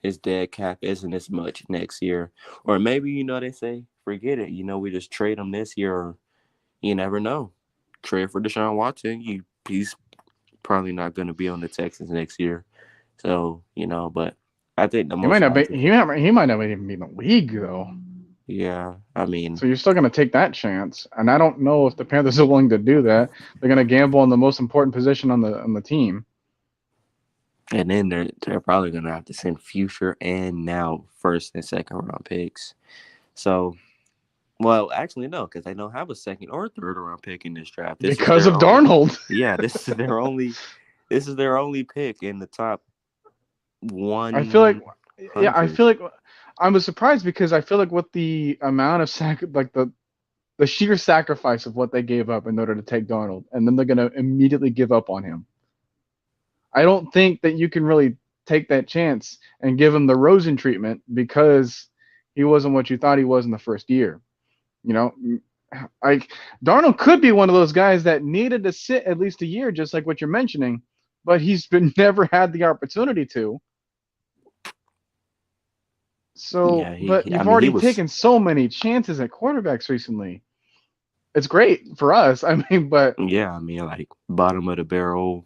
his dead cap isn't as much next year. Or maybe, they say, forget it. We just trade him this year. Or you never know. Trade for Deshaun Watson. He's probably not going to be on the Texans next year. So, but I think he might not even be in the league though. Yeah, I mean, so you're still going to take that chance, and I don't know if the Panthers are willing to do that. They're going to gamble on the most important position on the team, and then they're probably going to have to send future and now first and second round picks. So, well, actually no, because they don't have a second or third round pick in this draft because of Darnold. Yeah, this is their only. This is their only pick in the top 1. I feel like I was surprised because I feel like with the amount of the sheer sacrifice of what they gave up in order to take Darnold, and then they're going to immediately give up on him. I don't think that you can really take that chance and give him the Rosen treatment because he wasn't what you thought he was in the first year. Darnold could be one of those guys that needed to sit at least a year, just like what you're mentioning, but he's never had the opportunity to. So, you've already taken so many chances at quarterbacks recently. It's great for us. Like bottom of the barrel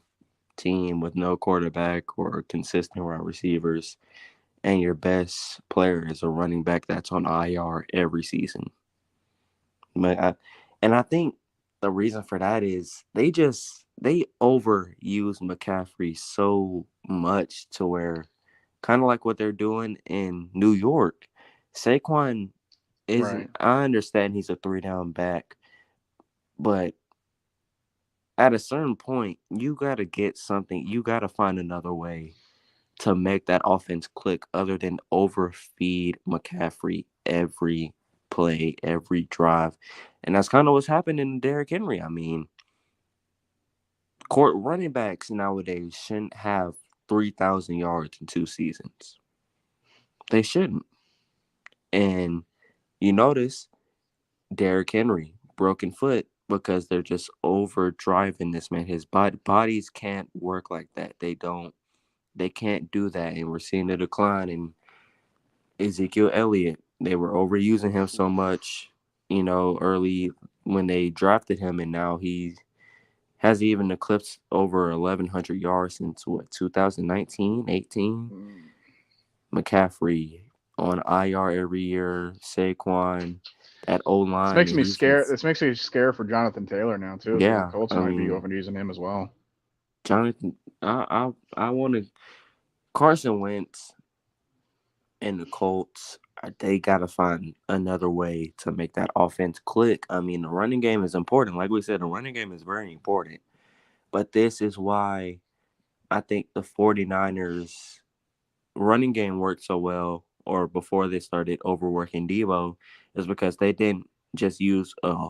team with no quarterback or consistent wide receivers. and your best player is a running back that's on IR every season. And I think the reason for that is they overuse McCaffrey so much to where kind of like what they're doing in New York. Saquon isn't. Right. I understand he's a 3-down back, but at a certain point, you got to get something. You got to find another way to make that offense click other than overfeed McCaffrey every play, every drive. And that's kind of what's happening to Derrick Henry. I mean, court running backs nowadays shouldn't have 3,000 yards in 2 seasons. They shouldn't. And you notice Derrick Henry, broken foot, because they're just over driving this man. His bodies can't work like that. They can't do that. And we're seeing the decline in Ezekiel Elliott. They were overusing him so much, early when they drafted him, and now he has even eclipsed over 1,100 yards since 2019, 18. McCaffrey on IR every year. Saquon, that O-line. This makes me scared. This makes me scared for Jonathan Taylor now too. Yeah, the Colts might be overusing him as well. Jonathan, I want to Carson Wentz and the Colts. They gotta find another way to make that offense click. I mean, the running game is important. Like we said, the running game is very important. But this is why I think the 49ers running game worked so well, or before they started overworking Debo, is because they didn't just use a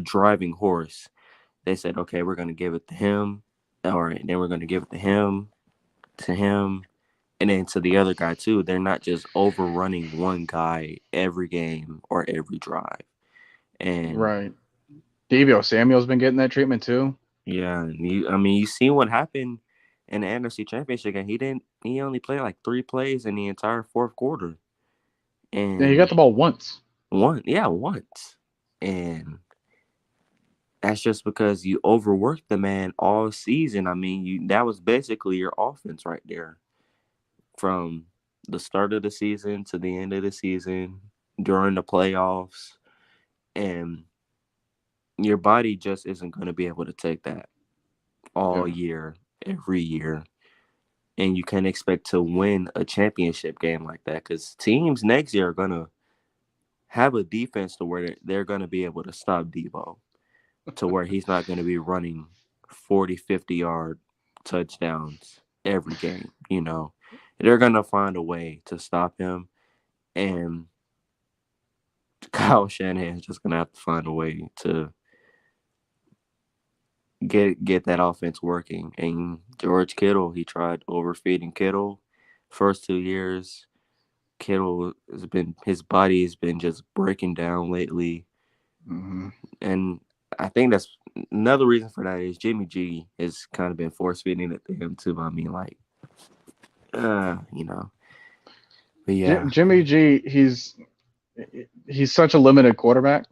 driving horse. They said, okay, we're going to give it to him, or then we're going to give it to him, and then to the other guy too. They're not just overrunning one guy every game or every drive. And right. Deebo Samuel's been getting that treatment too. Yeah, you see what happened in the NFC Championship game. He only played like 3 plays in the entire fourth quarter. And yeah, he got the ball once. Once. And that's just because you overworked the man all season. I mean, that was basically your offense right there. From the start of the season to the end of the season, during the playoffs. And your body just isn't going to be able to take that all year, every year. And you can't expect to win a championship game like that, because teams next year are going to have a defense to where they're going to be able to stop Debo, to where he's not going to be running 40, 50-yard touchdowns every game. They're going to find a way to stop him. And Kyle Shanahan is just going to have to find a way to get that offense working. And George Kittle, he tried overfeeding Kittle first 2 years. Kittle his body has been just breaking down lately. Mm-hmm. And I think that's another reason for that is Jimmy G has kind of been force feeding it to him too. I mean, like, but yeah, Jimmy G, he's such a limited quarterback,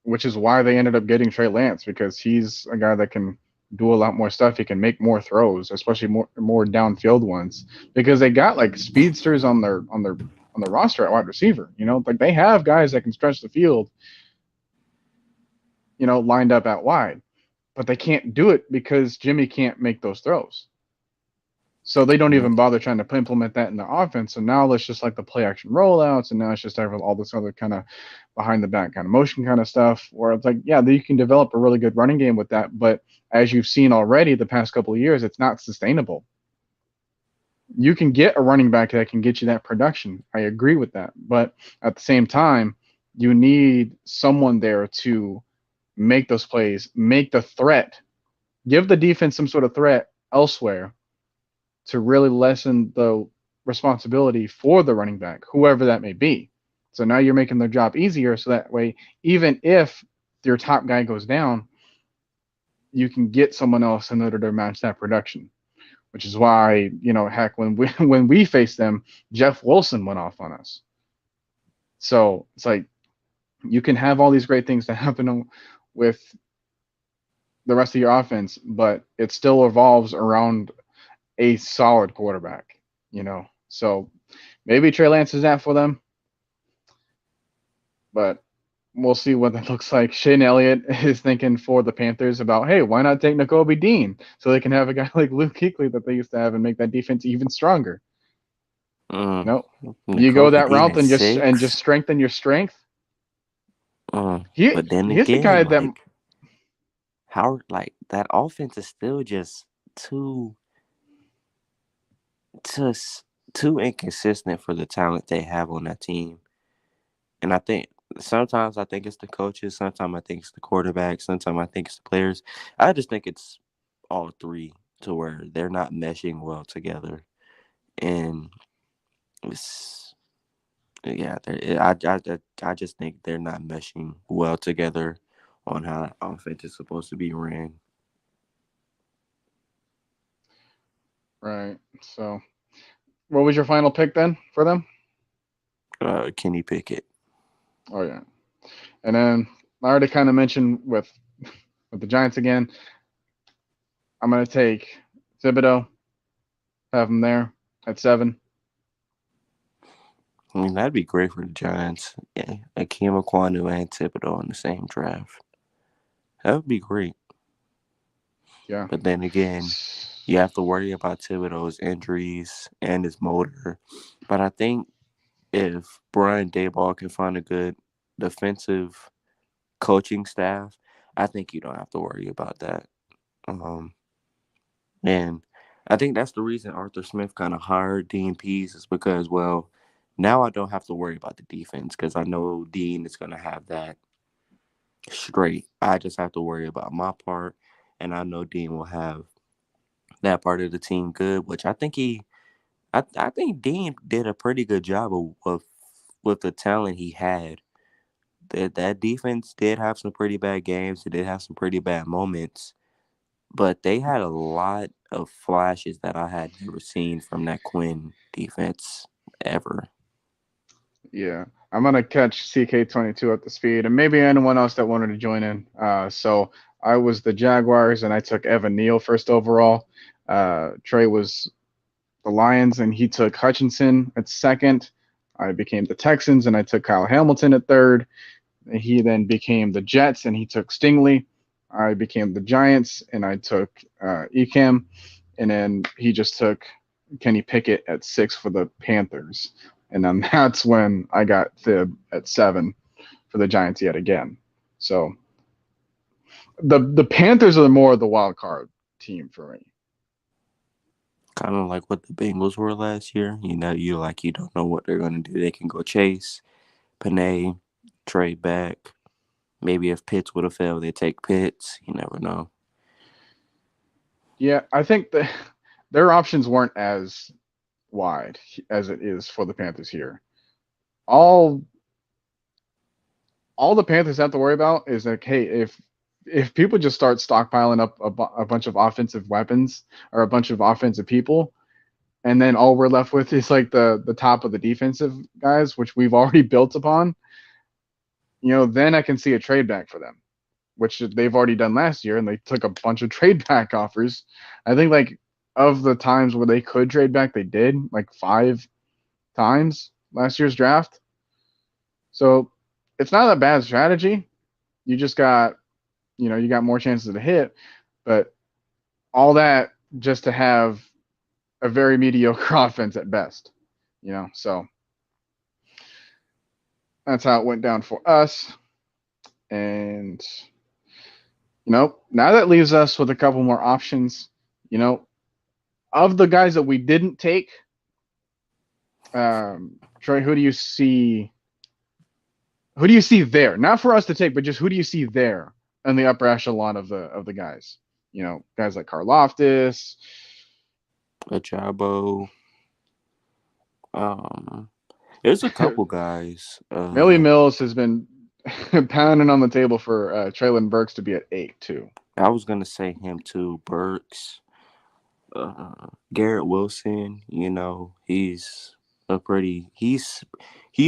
which is why they ended up getting Trey Lance, because he's a guy that can do a lot more stuff. He can make more throws, especially more downfield ones, because they got like speedsters on their roster at wide receiver. Like they have guys that can stretch the field, lined up at wide, but they can't do it because Jimmy can't make those throws. So they don't even bother trying to implement that in the offense. So now it's just like the play action rollouts, and now it's just all this other kind of behind the back kind of motion kind of stuff, where it's like, yeah, you can develop a really good running game with that. But as you've seen already the past couple of years, it's not sustainable. You can get a running back that can get you that production. I agree with that. But at the same time, you need someone there to make those plays, make the threat, give the defense some sort of threat elsewhere, to really lessen the responsibility for the running back, whoever that may be. So now you're making their job easier, so that way, even if your top guy goes down, you can get someone else in order to match that production. Which is why, heck, when we faced them, Jeff Wilson went off on us. So it's like you can have all these great things that happen with the rest of your offense, but it still revolves around a solid quarterback. So maybe Trey Lance is that for them, but we'll see what that looks like. Shane Elliott is thinking for the Panthers about, hey, why not take Nakobe Dean so they can have a guy like Luke Kuechly that they used to have and make that defense even stronger. Mm. You go Kobe that Dean route at and just 6. strengthen your strength. But then He's the again, guy that like how like that offense is still just just too inconsistent for the talent they have on that team. And I think sometimes I think it's the coaches, sometimes I think it's the quarterback, sometimes I think it's the players. I just think it's all three to where they're not meshing well together. And it's yeah, I just think they're not meshing well together on how offense is supposed to be ran. right. So, what was your final pick then for them? Kenny Pickett. Oh yeah, and then I already kind of mentioned with the Giants again. I'm gonna take Thibodeau, have him there at 7. I mean, that'd be great for the Giants. Yeah, Akeem Aquanu and Thibodeau in the same draft. That would be great. Yeah. But then again, you have to worry about Thibodeau's injuries and his motor. But I think if Brian Daboll can find a good defensive coaching staff, I think you don't have to worry about that. Um, and I think that's the reason Arthur Smith kind of hired Dean Pease is because, well, now I don't have to worry about the defense because I know Dean is going to have that straight. I just have to worry about my part, and I know Dean will have that part of the team good, which I think Dean did a pretty good job with the talent he had. That defense did have some pretty bad games. It did have some pretty bad moments, but they had a lot of flashes that I had never seen from that Quinn defense ever. Yeah, I'm gonna catch CK22 at the speed, and maybe anyone else that wanted to join in. So I was the Jaguars, and I took Evan Neal first overall. Trey was the Lions, and he took Hutchinson at second. I became the Texans, and I took Kyle Hamilton at third. He then became the Jets, and he took Stingley. I became the Giants, and I took Ecam, and then he just took Kenny Pickett at 6 for the Panthers. And then that's when I got Thib at 7 for the Giants yet again. So the Panthers are more of the wild card team for me. Kind of like what the Bengals were last year. You don't know what they're gonna do. They can go chase, Panay, trade back. Maybe if Pitts would have failed, they take Pitts. You never know. Yeah, I think their options weren't as wide as it is for the Panthers here. All the Panthers have to worry about is like, hey, if people just start stockpiling up a bunch of offensive weapons or a bunch of offensive people, and then all we're left with is like the top of the defensive guys, which we've already built upon, then I can see a trade back for them, which they've already done last year, and they took a bunch of trade back offers. I think like of the times where they could trade back, they did like 5 times last year's draft. So it's not a bad strategy. You just got, you got more chances to hit, but all that just to have a very mediocre offense at best, So that's how it went down for us. And, now that leaves us with a couple more options, of the guys that we didn't take. Trey, who do you see? Who do you see there? Not for us to take, but just who do you see there in the upper echelon of the guys? Guys like Karloftis, Ajabo. Um, there's a couple guys. Millie Mills has been pounding on the table for Traylon Burks to be at 8 too. I was gonna say him too. Burks, Garrett Wilson. He's a pretty. He's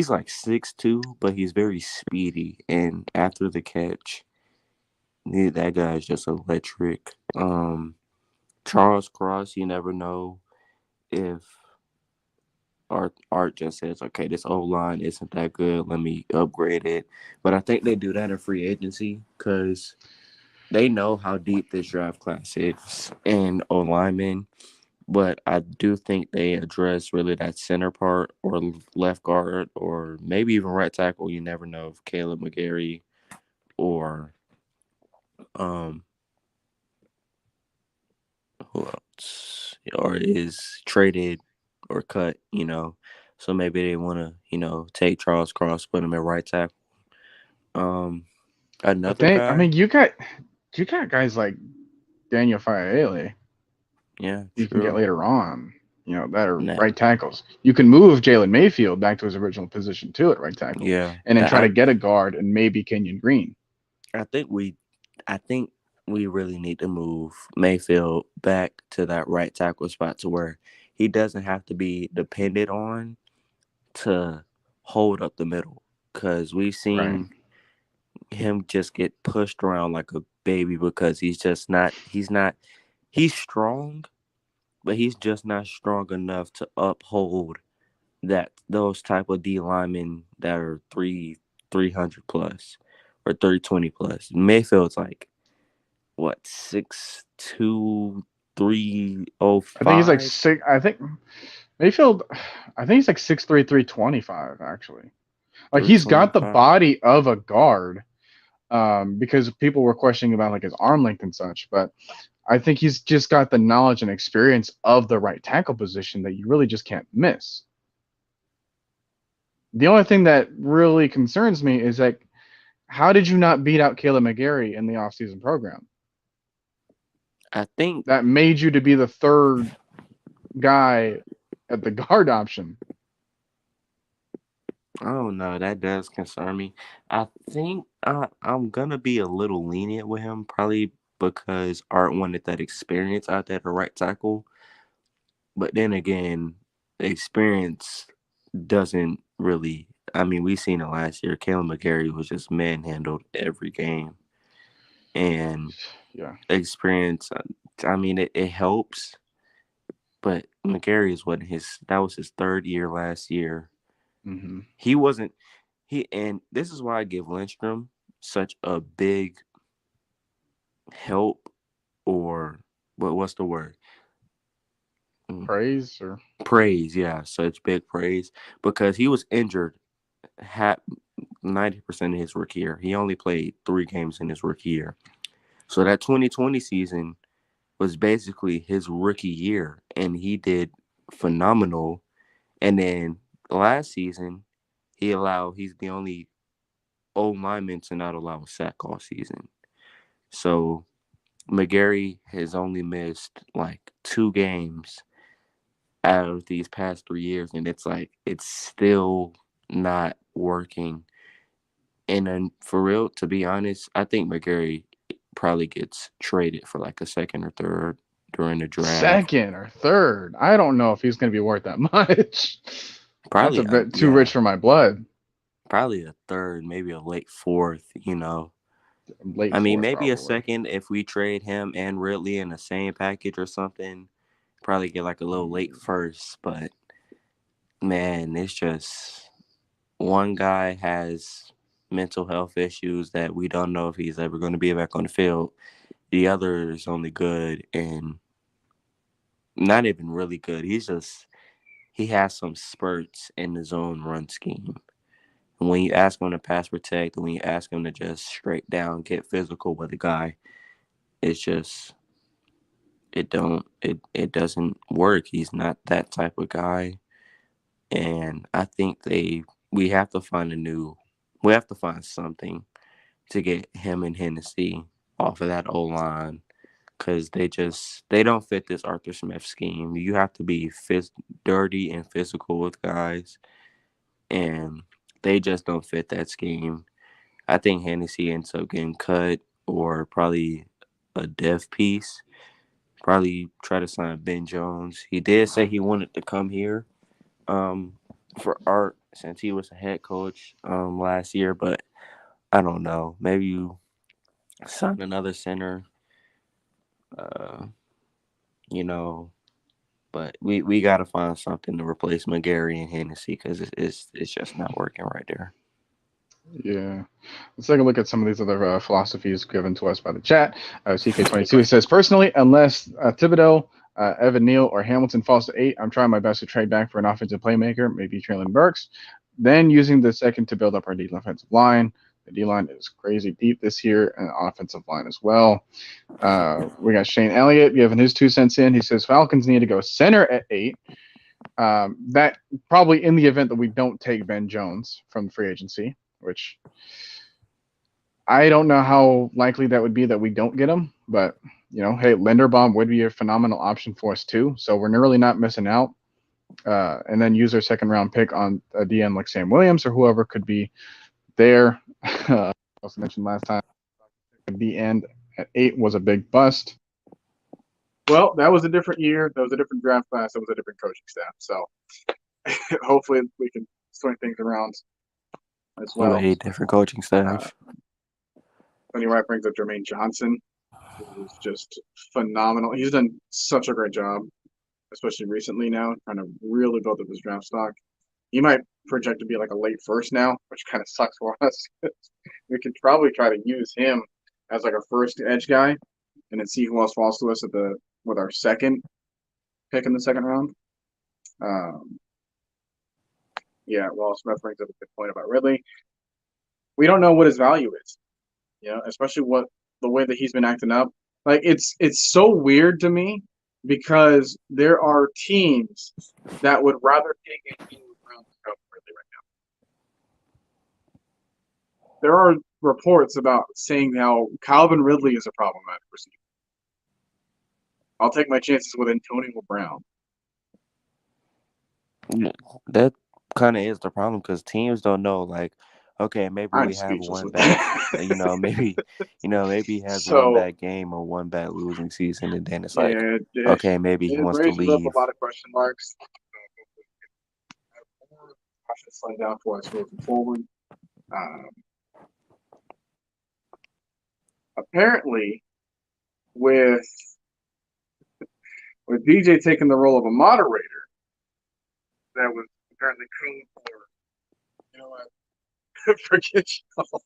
like 6'2", but he's very speedy. And after the catch, that guy's just electric. Charles Cross. You never know if Art just says, okay, this old line isn't that good. Let me upgrade it. But I think they do that in free agency because they know how deep this draft class is and O linemen. But I do think they address really that center part or left guard or maybe even right tackle. You never know if Caleb McGarry or um who else or is traded or cut. So maybe they want to take Charles Cross, put him at right tackle. Um, But another then, I guy, mean, you got guys like Daniel Faiele yeah, you can get true. later on, that are That right tackles. You can move Jalen Mayfield back to his original position too at right tackle, yeah, and then that try to get a guard and maybe Kenyon Green. I think we I think we really need to move Mayfield back to that right tackle spot to where he doesn't have to be depended on to hold up the middle because we've Right. seen him just get pushed around like a baby because he's strong, but he's just not strong enough to uphold those type of D linemen that are 300 plus or 320 plus. Mayfield's like what 6'2", I think he's like 305. six. I think Mayfield. I think he's like 6'3", 325 actually. Like he's got the 325. body of a guard, because people were questioning about like his arm length and such. But I think he's just got the knowledge and experience of the right tackle position that you really just can't miss. The only thing that really concerns me is like, how did you not beat out Caleb McGarry in the offseason program? I think That made you to be the third guy at the guard option. I don't know. That does concern me. I think I'm gonna be a little lenient with him, probably because Art wanted that experience out there at right tackle. But then again, the experience doesn't really. I mean, we seen it last year. Kalen McGarry was just manhandled every game, and Yeah. experience. I mean, it helps, but McGarry is what his that was his third year last year. Hmm. He wasn't and this is why I give Lindstrom such a big help or what's the word? Mm, Praise or Praise, yeah, such big praise because he was injured 90% of his rookie year. He only played 3 games in his rookie year. So that 2020 season was basically his rookie year and he did phenomenal. And then last season, he's the only old lineman to not allow a sack all season. So McGarry has only missed like 2 games out of these past 3 years, and it's like it's still not working. And then for real, to be honest, I think McGarry probably gets traded for like a second or third during the draft. second or third. I don't know if he's going to be worth that much. That's a Probably bit too yeah, rich for my blood. probably a third, maybe a late fourth. Late I mean, fourth, maybe a probably. second if we trade him and Ridley in the same package or something. Probably get like a little late first, but man, it's just one guy has mental health issues that we don't know if he's ever going to be back on the field. The other is only good and not even really good. He has some spurts in his own run scheme. And when you ask him to pass protect, and when you ask him to just straight down get physical with a guy, it's just it doesn't work. He's not that type of guy. And I think we have to find we have to find something to get him and Hennessy off of that O line because they don't fit this Arthur Smith scheme. You have to be dirty and physical with guys, and they just don't fit that scheme. I think Hennessy ends up getting cut or probably a dev piece. Probably try to sign Ben Jones. He did say he wanted to come here um, for Art since he was a head coach last year, but I don't know. Maybe you sign another center, uh, you know, But we got to find something to replace McGarry and Hennessy because it's just not working right there. Yeah. Let's take a look at some of these other philosophies given to us by the chat. CK22 says, personally, unless Thibodeau, Evan Neal, or Hamilton falls to 8, I'm trying my best to trade back for an offensive playmaker, maybe Traylon Burks. Then using the second to build up our defensive line. The D-line is crazy deep this year, and offensive line as well. We got Shane Elliott giving his 2 cents in. He says, Falcons need to go center at 8. That probably in the event that we don't take Ben Jones from free agency, which I don't know how likely that would be that we don't get him, but hey, Linderbaum would be a phenomenal option for us too. So we're really not missing out. And then use our second round pick on a DN like Sam Williams or whoever could be there. Also mentioned last time, the end at 8 was a big bust. Well, that was a different year. That was a different draft class. That was a different coaching staff. So hopefully we can swing things around as well. A different coaching staff. Tony Wright brings up Jermaine Johnson, who's just phenomenal. He's done such a great job, especially recently now, trying to really build up his draft stock. He might project to be like a late first now, which kind of sucks for us. We could probably try to use him as like a first edge guy and then see who else falls to us with our second pick in the second round. Yeah, well, Smith brings up a good point about Ridley. We don't know what his value is, especially the way that he's been acting up. Like it's so weird to me because there are teams that would rather take a round to cover Ridley right now. There are reports about saying how Calvin Ridley is a problematic receiver. I'll take my chances with Antonio Brown. That kind of is the problem because teams don't know. Like, okay, maybe we have one bad. Maybe he has one bad game or one bad losing season, and then it's like, okay, maybe he wants to leave. Up a lot of question marks. I should slide down for us moving forward. Apparently, with DJ taking the role of a moderator, that was apparently code for, forget y'all.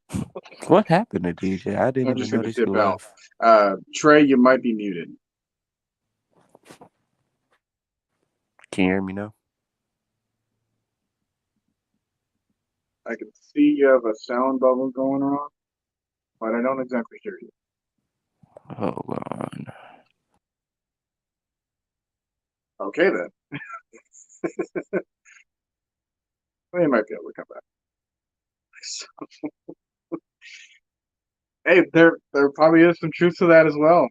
What happened to DJ? I didn't even notice he left. Trey, you might be muted. Can you hear me now? I can see you have a sound bubble going on, but I don't exactly hear you. Hold on. Okay, then. Well, you might be able to come back. Hey, there probably is some truth to that as well,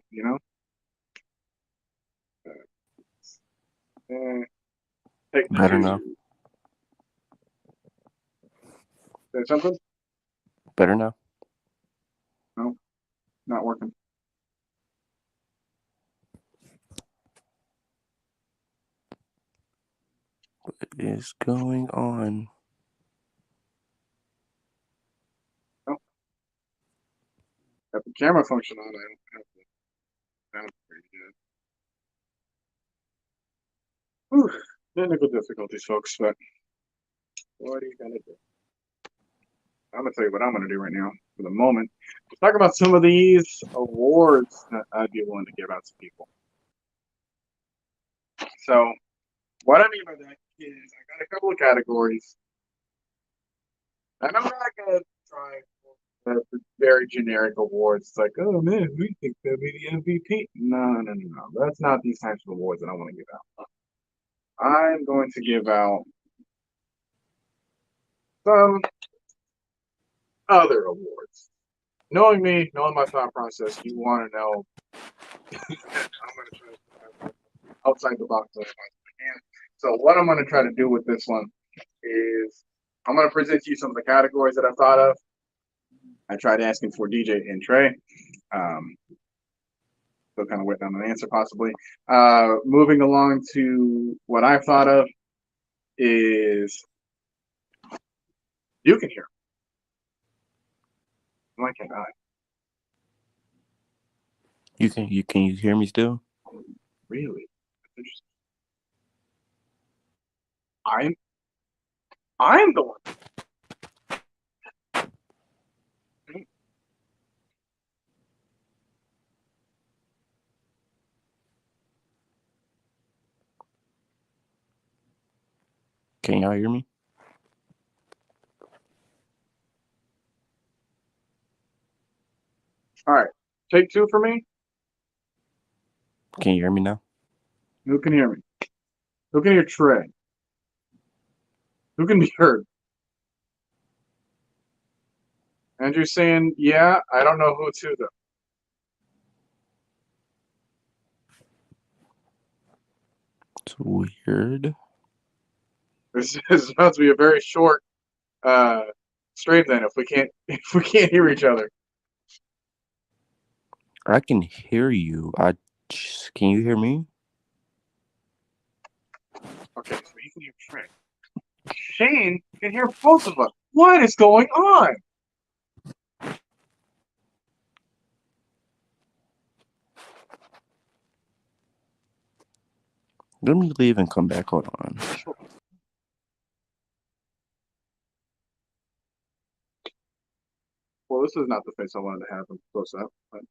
I don't know. Say something? Better now. No, not working. What is going on? Oh. Got the camera function on. I don't have the sound very good. Whew. Technical difficulties, folks, but what are you going to do? I'm going to tell you what I'm going to do right now for the moment. Let's talk about some of these awards that I'd be willing to give out to people. So, what I mean by that is I got a couple of categories. And I'm not going to try for very generic awards. It's like, oh, man, we think they'll be the MVP. No. That's not these types of awards that I want to give out. I'm going to give out some other awards. Knowing me, knowing my thought process, you want to know I'm going to try to outside the box as much as I can. So what I'm going to try to do with this one is I'm going to present you some of the categories that I thought of. I tried asking for DJ and Trey. Still kind of waiting on an answer possibly. Moving along to what I've thought of is you can hear. Why can't I? You can hear me still? Really? That's interesting. I'm the one. Can y'all hear me? All right. Take 2 for me. Can you hear me now? Who can hear me? Who can hear Trey? Who can be heard? Andrew's saying, yeah, I don't know who to, though. It's weird. This is about to be a very short stream then if we can't hear each other. I can hear you. Can you hear me? Okay, so he can hear Trey. Shane can hear both of us. What is going on? Let me leave and come back. Hold on. Well, this is not the face I wanted to have him close up, but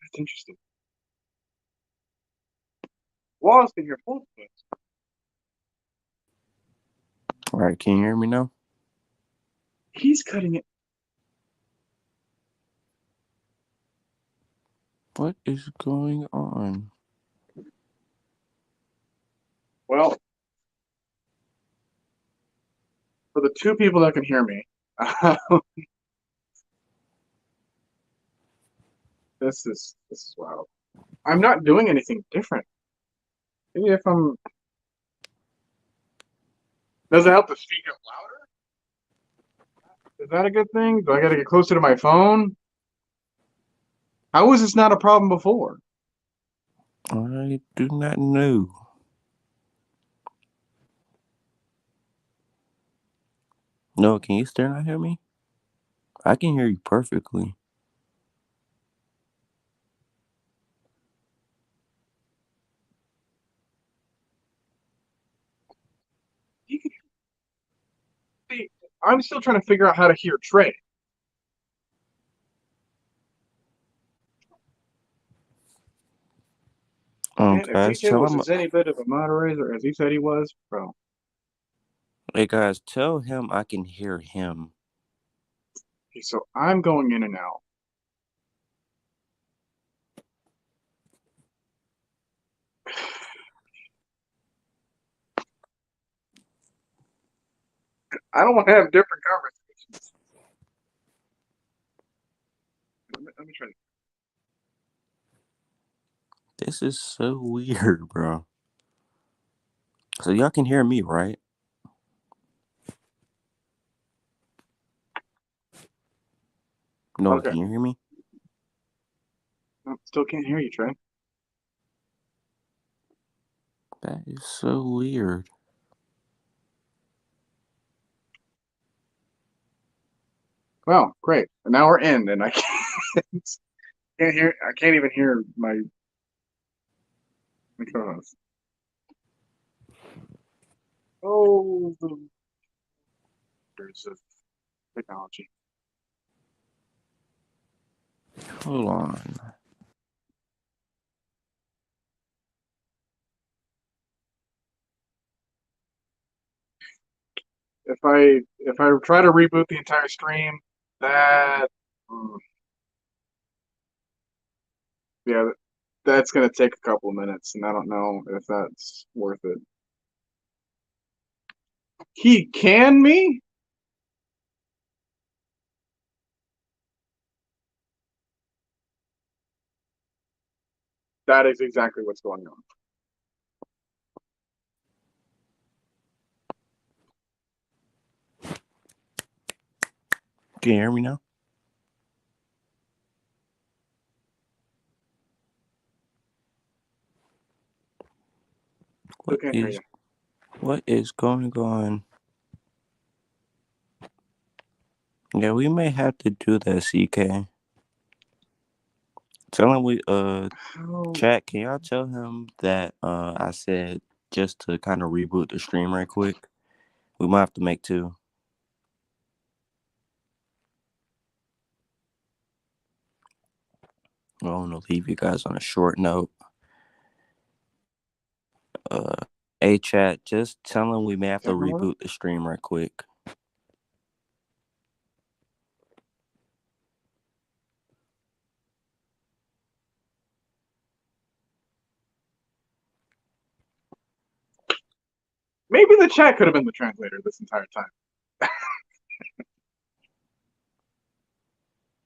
that's interesting. Wallace can hear both of us. All right, can you hear me now? He's cutting it. What is going on? Well, for the 2 people that can hear me, this is wild. I'm not doing anything different. Maybe if I'm. Does it help to speak up louder? Is that a good thing? Do I got to get closer to my phone? How was this not a problem before? I do not know. No, can you still not hear me? I can hear you perfectly. See, I'm still trying to figure out how to hear Trey. Man, if Guys, DJ tell was him. as any bit of a moderator as he said he was, bro. Hey guys, tell him I can hear him. Okay, so I'm going in and out. I don't want to have different conversations. Let me try. This is so weird, bro. So y'all can hear me, right? No, Okay. can you hear me? No, still can't hear you, Trey. That is so weird. Well, great. And now we're in, and I can't hear. I can't even hear my co-host. Oh, the wonders of technology. Hold on. If I try to reboot the entire stream, that yeah, that's gonna take a couple of minutes, and I don't know if that's worth it. He can me? That is exactly what's going on. Can you hear me now? What is going on? Yeah, we may have to do that, CK. Tell him chat, can y'all tell him that I said just to kind of reboot the stream right quick. We might have to make 2. I want to leave you guys on a short note. Hey, chat, just tell them we may have to reboot the stream right quick. Maybe the chat could have been the translator this entire time.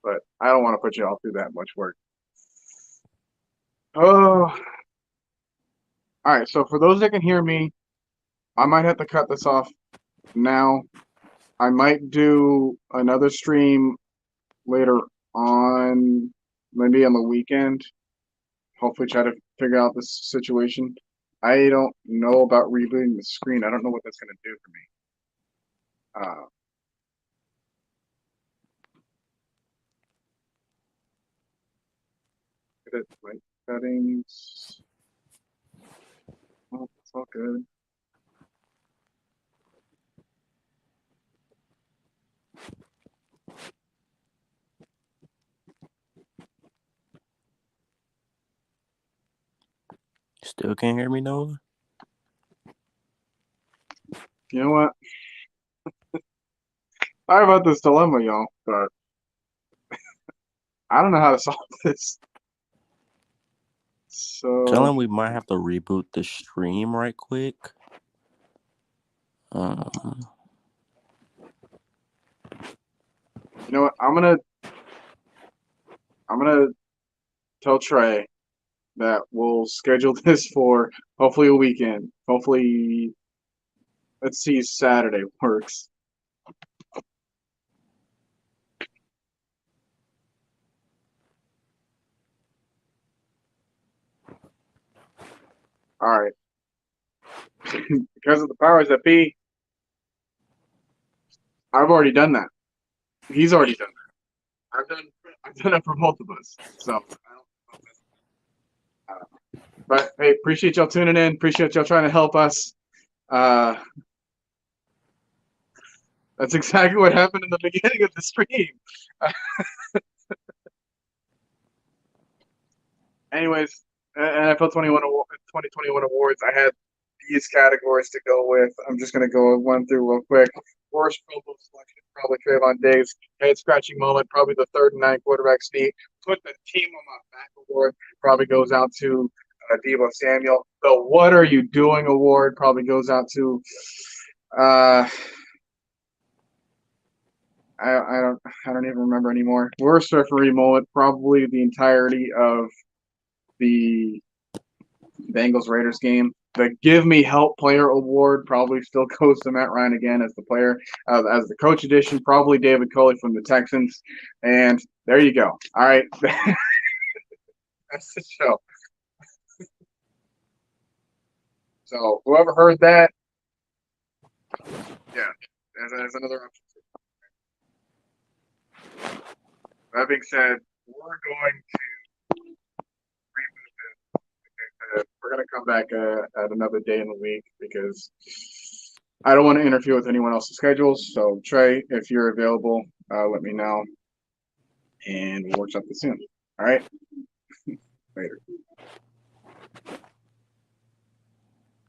But I don't want to put you all through that much work. Oh. All right, so for those that can hear me, I might have to cut this off now. I might do another stream later on, maybe on the weekend. Hopefully try to figure out this situation. I don't know about rebooting the screen. I don't know what that's going to do for me. Edit my settings. Oh, it's all good. Still can't hear me, Noah? You know what? Sorry about this dilemma, y'all, but I don't know how to solve this. So Tell them we might have to reboot the stream right quick. you know what? I'm gonna tell Trey that we'll schedule this for hopefully a weekend. Hopefully, let's see, Saturday works. All right. Because of the powers that be, I've already done that. He's already done that. I've done it for both of us. So, but hey, appreciate y'all tuning in. Appreciate y'all trying to help us. That's exactly what happened in the beginning of the stream. Anyways, NFL 2021 awards. I had these categories to go with. I'm just going to go one through real quick. Worst Pro Bowl selection, probably Trayvon Diggs. Head scratching moment, probably the 3rd and 9 quarterback sneak. Put the team on my back award, probably goes out to Deebo Samuel. The What Are You Doing award probably goes out to I don't even remember anymore. Worst referee moment, probably the entirety of the Bengals Raiders game. The Give Me Help Player Award probably still goes to Matt Ryan again as the player, as the coach edition. Probably David Culley from the Texans, and there you go. All right, that's the show. So whoever heard that, yeah, there's another option. That being said, we're going to we're going to come back at another day in the week because I don't want to interfere with anyone else's schedules. So, Trey, if you're available, let me know, and we'll work something soon. All right? Later.